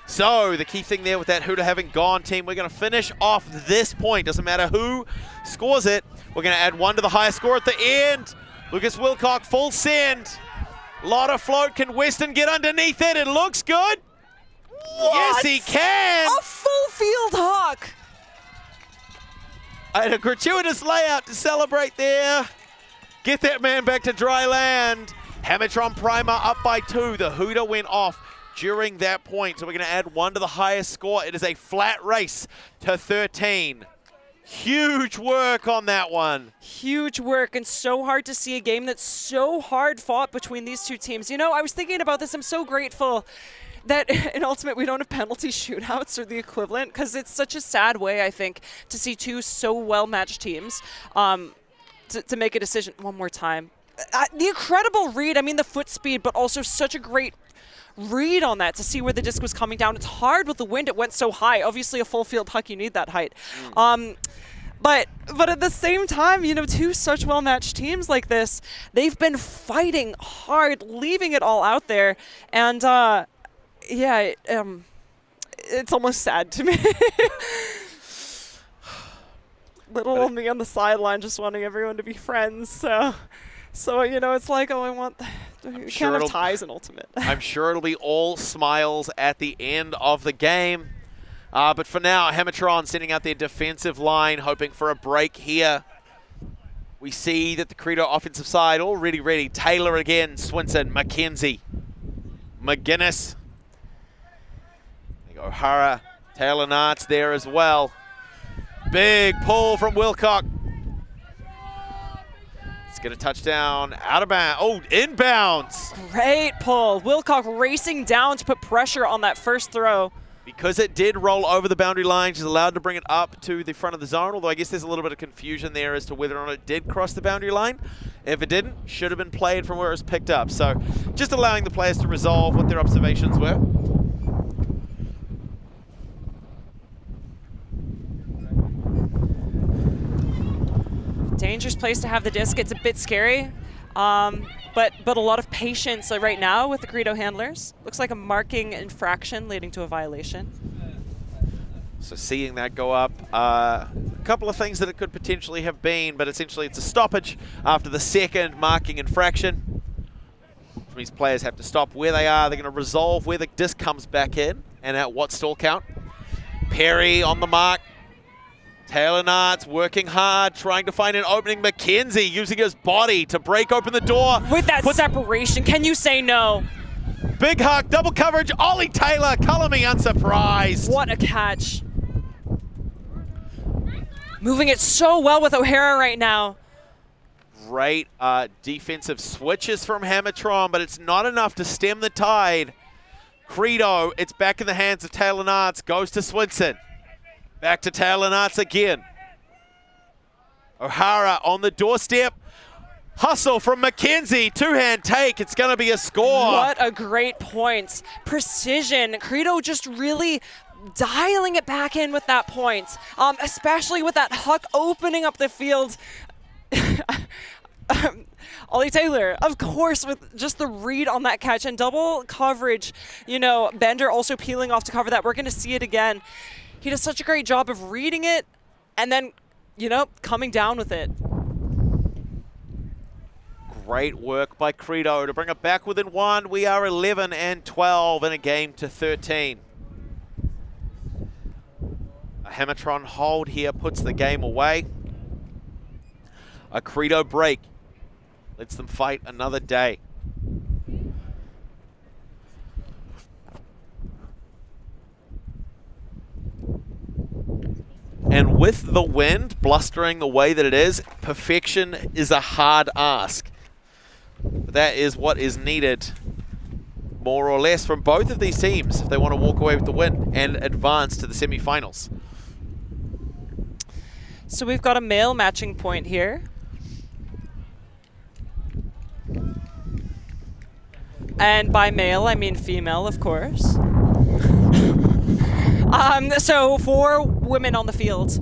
So the key thing there with that hooter having gone, team, we're going to finish off this point. Doesn't matter who scores it. We're going to add 1 to the highest score at the end. Lucas Wilcock, full send. Lot of float. Can Weston get underneath it? It looks good. Yes, he can. A full field hawk. And a gratuitous layout to celebrate there. Get that man back to dry land. Hammertron primer up by 2. The hooter went off during that point. So we're going to add 1 to the highest score. It is a flat race to 13. Huge work on that one. Huge work, and so hard to see a game that's so hard fought between these two teams. You know, I was thinking about this. I'm so grateful that in Ultimate we don't have penalty shootouts or the equivalent, because it's such a sad way, I think, to see two so well-matched teams to make a decision. One more time. The incredible read, I mean the foot speed, but also such a great read on that to see where the disc was coming down. It's hard with the wind, it went so high. Obviously a full field huck, you need that height. But at the same time, you know, two such well-matched teams like this, they've been fighting hard, leaving it all out there. And yeah, it's almost sad to me. Little old me on the sideline just wanting everyone to be friends. So you know, it's like, oh, I want... You can't have ties in Ultimate. I'm sure it'll be all smiles at the end of the game. But for now, Hammertron sending out their defensive line, hoping for a break here. We see that the Credo offensive side already ready. Taylor again, Swinson, Mackenzie, McGuinness. O'Hara, Taylor Nart's there as well. Big pull from Wilcock. Let's get a touchdown out of bounds. Oh, inbounds. Great pull. Wilcock racing down to put pressure on that first throw. Because it did roll over the boundary line, she's allowed to bring it up to the front of the zone, although I guess there's a little bit of confusion there as to whether or not it did cross the boundary line. If it didn't, should have been played from where it was picked up. So just allowing the players to resolve what their observations were. Dangerous place to have the disc. It's a bit scary, but a lot of patience right now with the Credo handlers. Looks like a marking infraction leading to a violation. So seeing that go up, a couple of things that it could potentially have been, but essentially it's a stoppage after the second marking infraction. Which means players have to stop where they are. They're going to resolve where the disc comes back in and at what stall count. Perry on the mark. Taylor Nart's working hard, trying to find an opening. Mackenzie using his body to break open the door. With that separation, can you say no? Big huck, double coverage. Ollie Taylor, color me unsurprised. What a catch. Moving it so well with O'Hara right now. Great defensive switches from Hammertron, but it's not enough to stem the tide. Credo, it's back in the hands of Taylor Nart's, goes to Swinson. Back to Taylor Nart's again. O'Hara on the doorstep. Hustle from Mackenzie. Two-hand take. It's going to be a score. What a great point. Precision. Credo just really dialing it back in with that point, especially with that huck opening up the field. Ollie Taylor, of course, with just the read on that catch and double coverage. You know, Bender also peeling off to cover that. We're going to see it again. He does such a great job of reading it and then, you know, coming down with it. Great work by Credo to bring it back within 1. We are 11 and 12 in a game to 13. A Hammertron hold here puts the game away. A Credo break lets them fight another day. And with the wind blustering the way that it is, perfection is a hard ask. But that is what is needed, more or less, from both of these teams if they want to walk away with the win and advance to the semi-finals. So we've got a male matching point here. And by male, I mean female, of course. So for women on the field,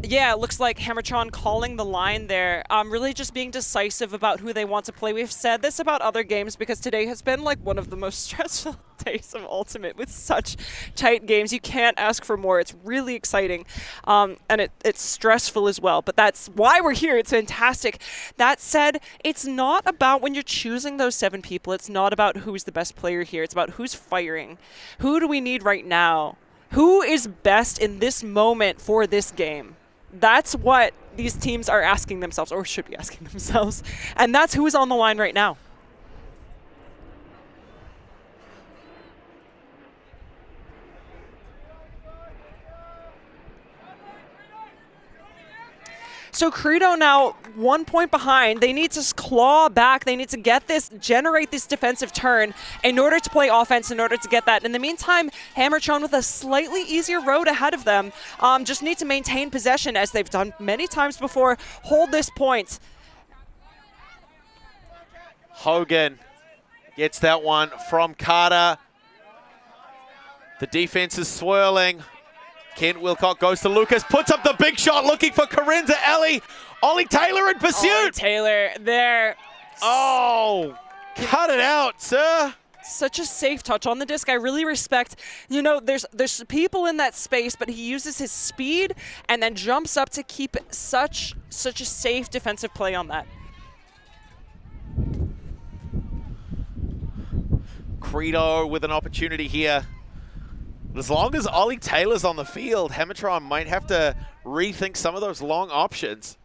yeah, it looks like Hammertron calling the line there, really just being decisive about who they want to play. We've said this about other games because today has been like one of the most stressful days of Ultimate with such tight games. You can't ask for more. It's really exciting, and it's stressful as well, but that's why we're here. It's fantastic. That said, it's not about when you're choosing those 7 people, it's not about who's the best player here. It's about who's firing. Who do we need right now? Who is best in this moment for this game? That's what these teams are asking themselves, or should be asking themselves. And that's who is on the line right now. So Credo now 1 point behind. They need to claw back. They need to get this, generate this defensive turn in order to play offense, in order to get that. In the meantime, Hammertron with a slightly easier road ahead of them. Just need to maintain possession as they've done many times before. Hold this point. Hogan gets that one from Carter. The defense is swirling. Kent Wilcock goes to Lucas, puts up the big shot looking for Karenza Ellie. Ollie Taylor in pursuit. Ollie Taylor there. Oh, cut it out, sir. Such a safe touch on the disc. I really respect, you know, there's people in that space, but he uses his speed and then jumps up to keep such a safe defensive play on that. Credo with an opportunity here. As long as Ollie Taylor's on the field, Hammertron might have to rethink some of those long options.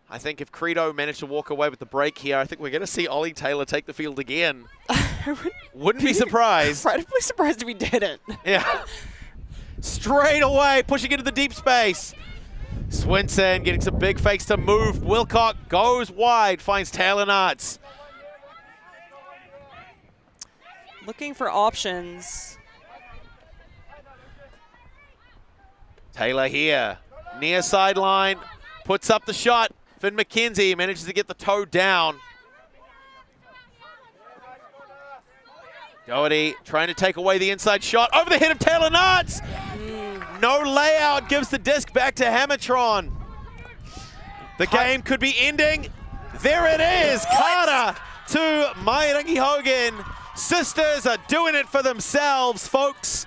I think if Credo managed to walk away with the break here, I think we're going to see Ollie Taylor take the field again. Wouldn't be surprised. Incredibly surprised if he didn't. Yeah. Straight away, pushing into the deep space. Swinson getting some big fakes to move. Wilcock goes wide, finds Taylor Nuts. Looking for options. Taylor here, near sideline, puts up the shot. Finn McKenzie manages to get the toe down. Doherty trying to take away the inside shot over the head of Taylor Nuts. No layout, gives the disc back to Hammertron. The game could be ending. There it is, Carter to Maehr Hogan. Sisters are doing it for themselves, folks.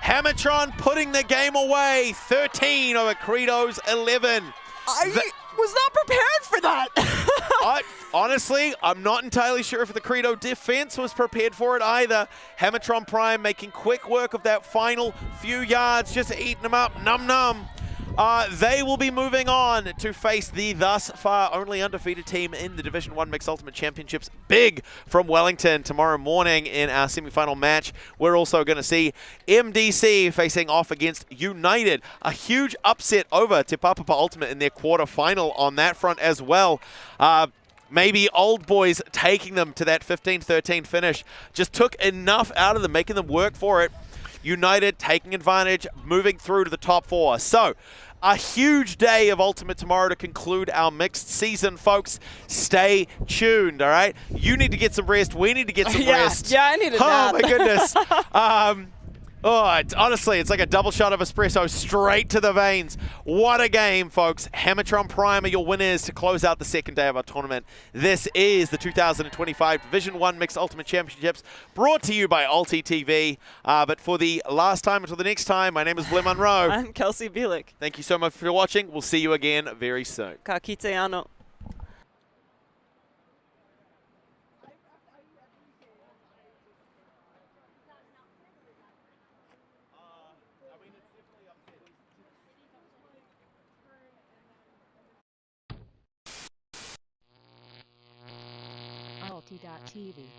Hammertron putting the game away, 13 over Credo's 11. I was not prepared for that. Honestly, I'm not entirely sure if the Credo defense was prepared for it either. Hammertron Prime making quick work of that final few yards, just eating them up, num-num. They will be moving on to face the thus far only undefeated team in the Division 1 Mixed Ultimate Championships, Big from Wellington, tomorrow morning in our semi-final match. We're also going to see MDC facing off against United. A huge upset over Te Pāpapa Ultimate in their quarter-final on that front as well. Maybe Old Boys taking them to that 15-13 finish. Just took enough out of them, making them work for it. United taking advantage, moving through to the top 4. So, a huge day of Ultimate tomorrow to conclude our mixed season, folks. Stay tuned, all right? You need to get some rest. We need to get some rest. Yeah, I needed that. Oh, my goodness. Honestly, it's like a double shot of espresso straight to the veins. What a game, folks. Hammertron Prime are your winners to close out the second day of our tournament. This is the 2025 Division 1 Mixed Ultimate Championships, brought to you by Ulti TV. But for the last time until the next time, my name is Willem Monroe. I'm Kelsey Bielik. Thank you so much for watching. We'll see you again very soon. Ka kite ano. I mean, it's NZMUCD1.TV.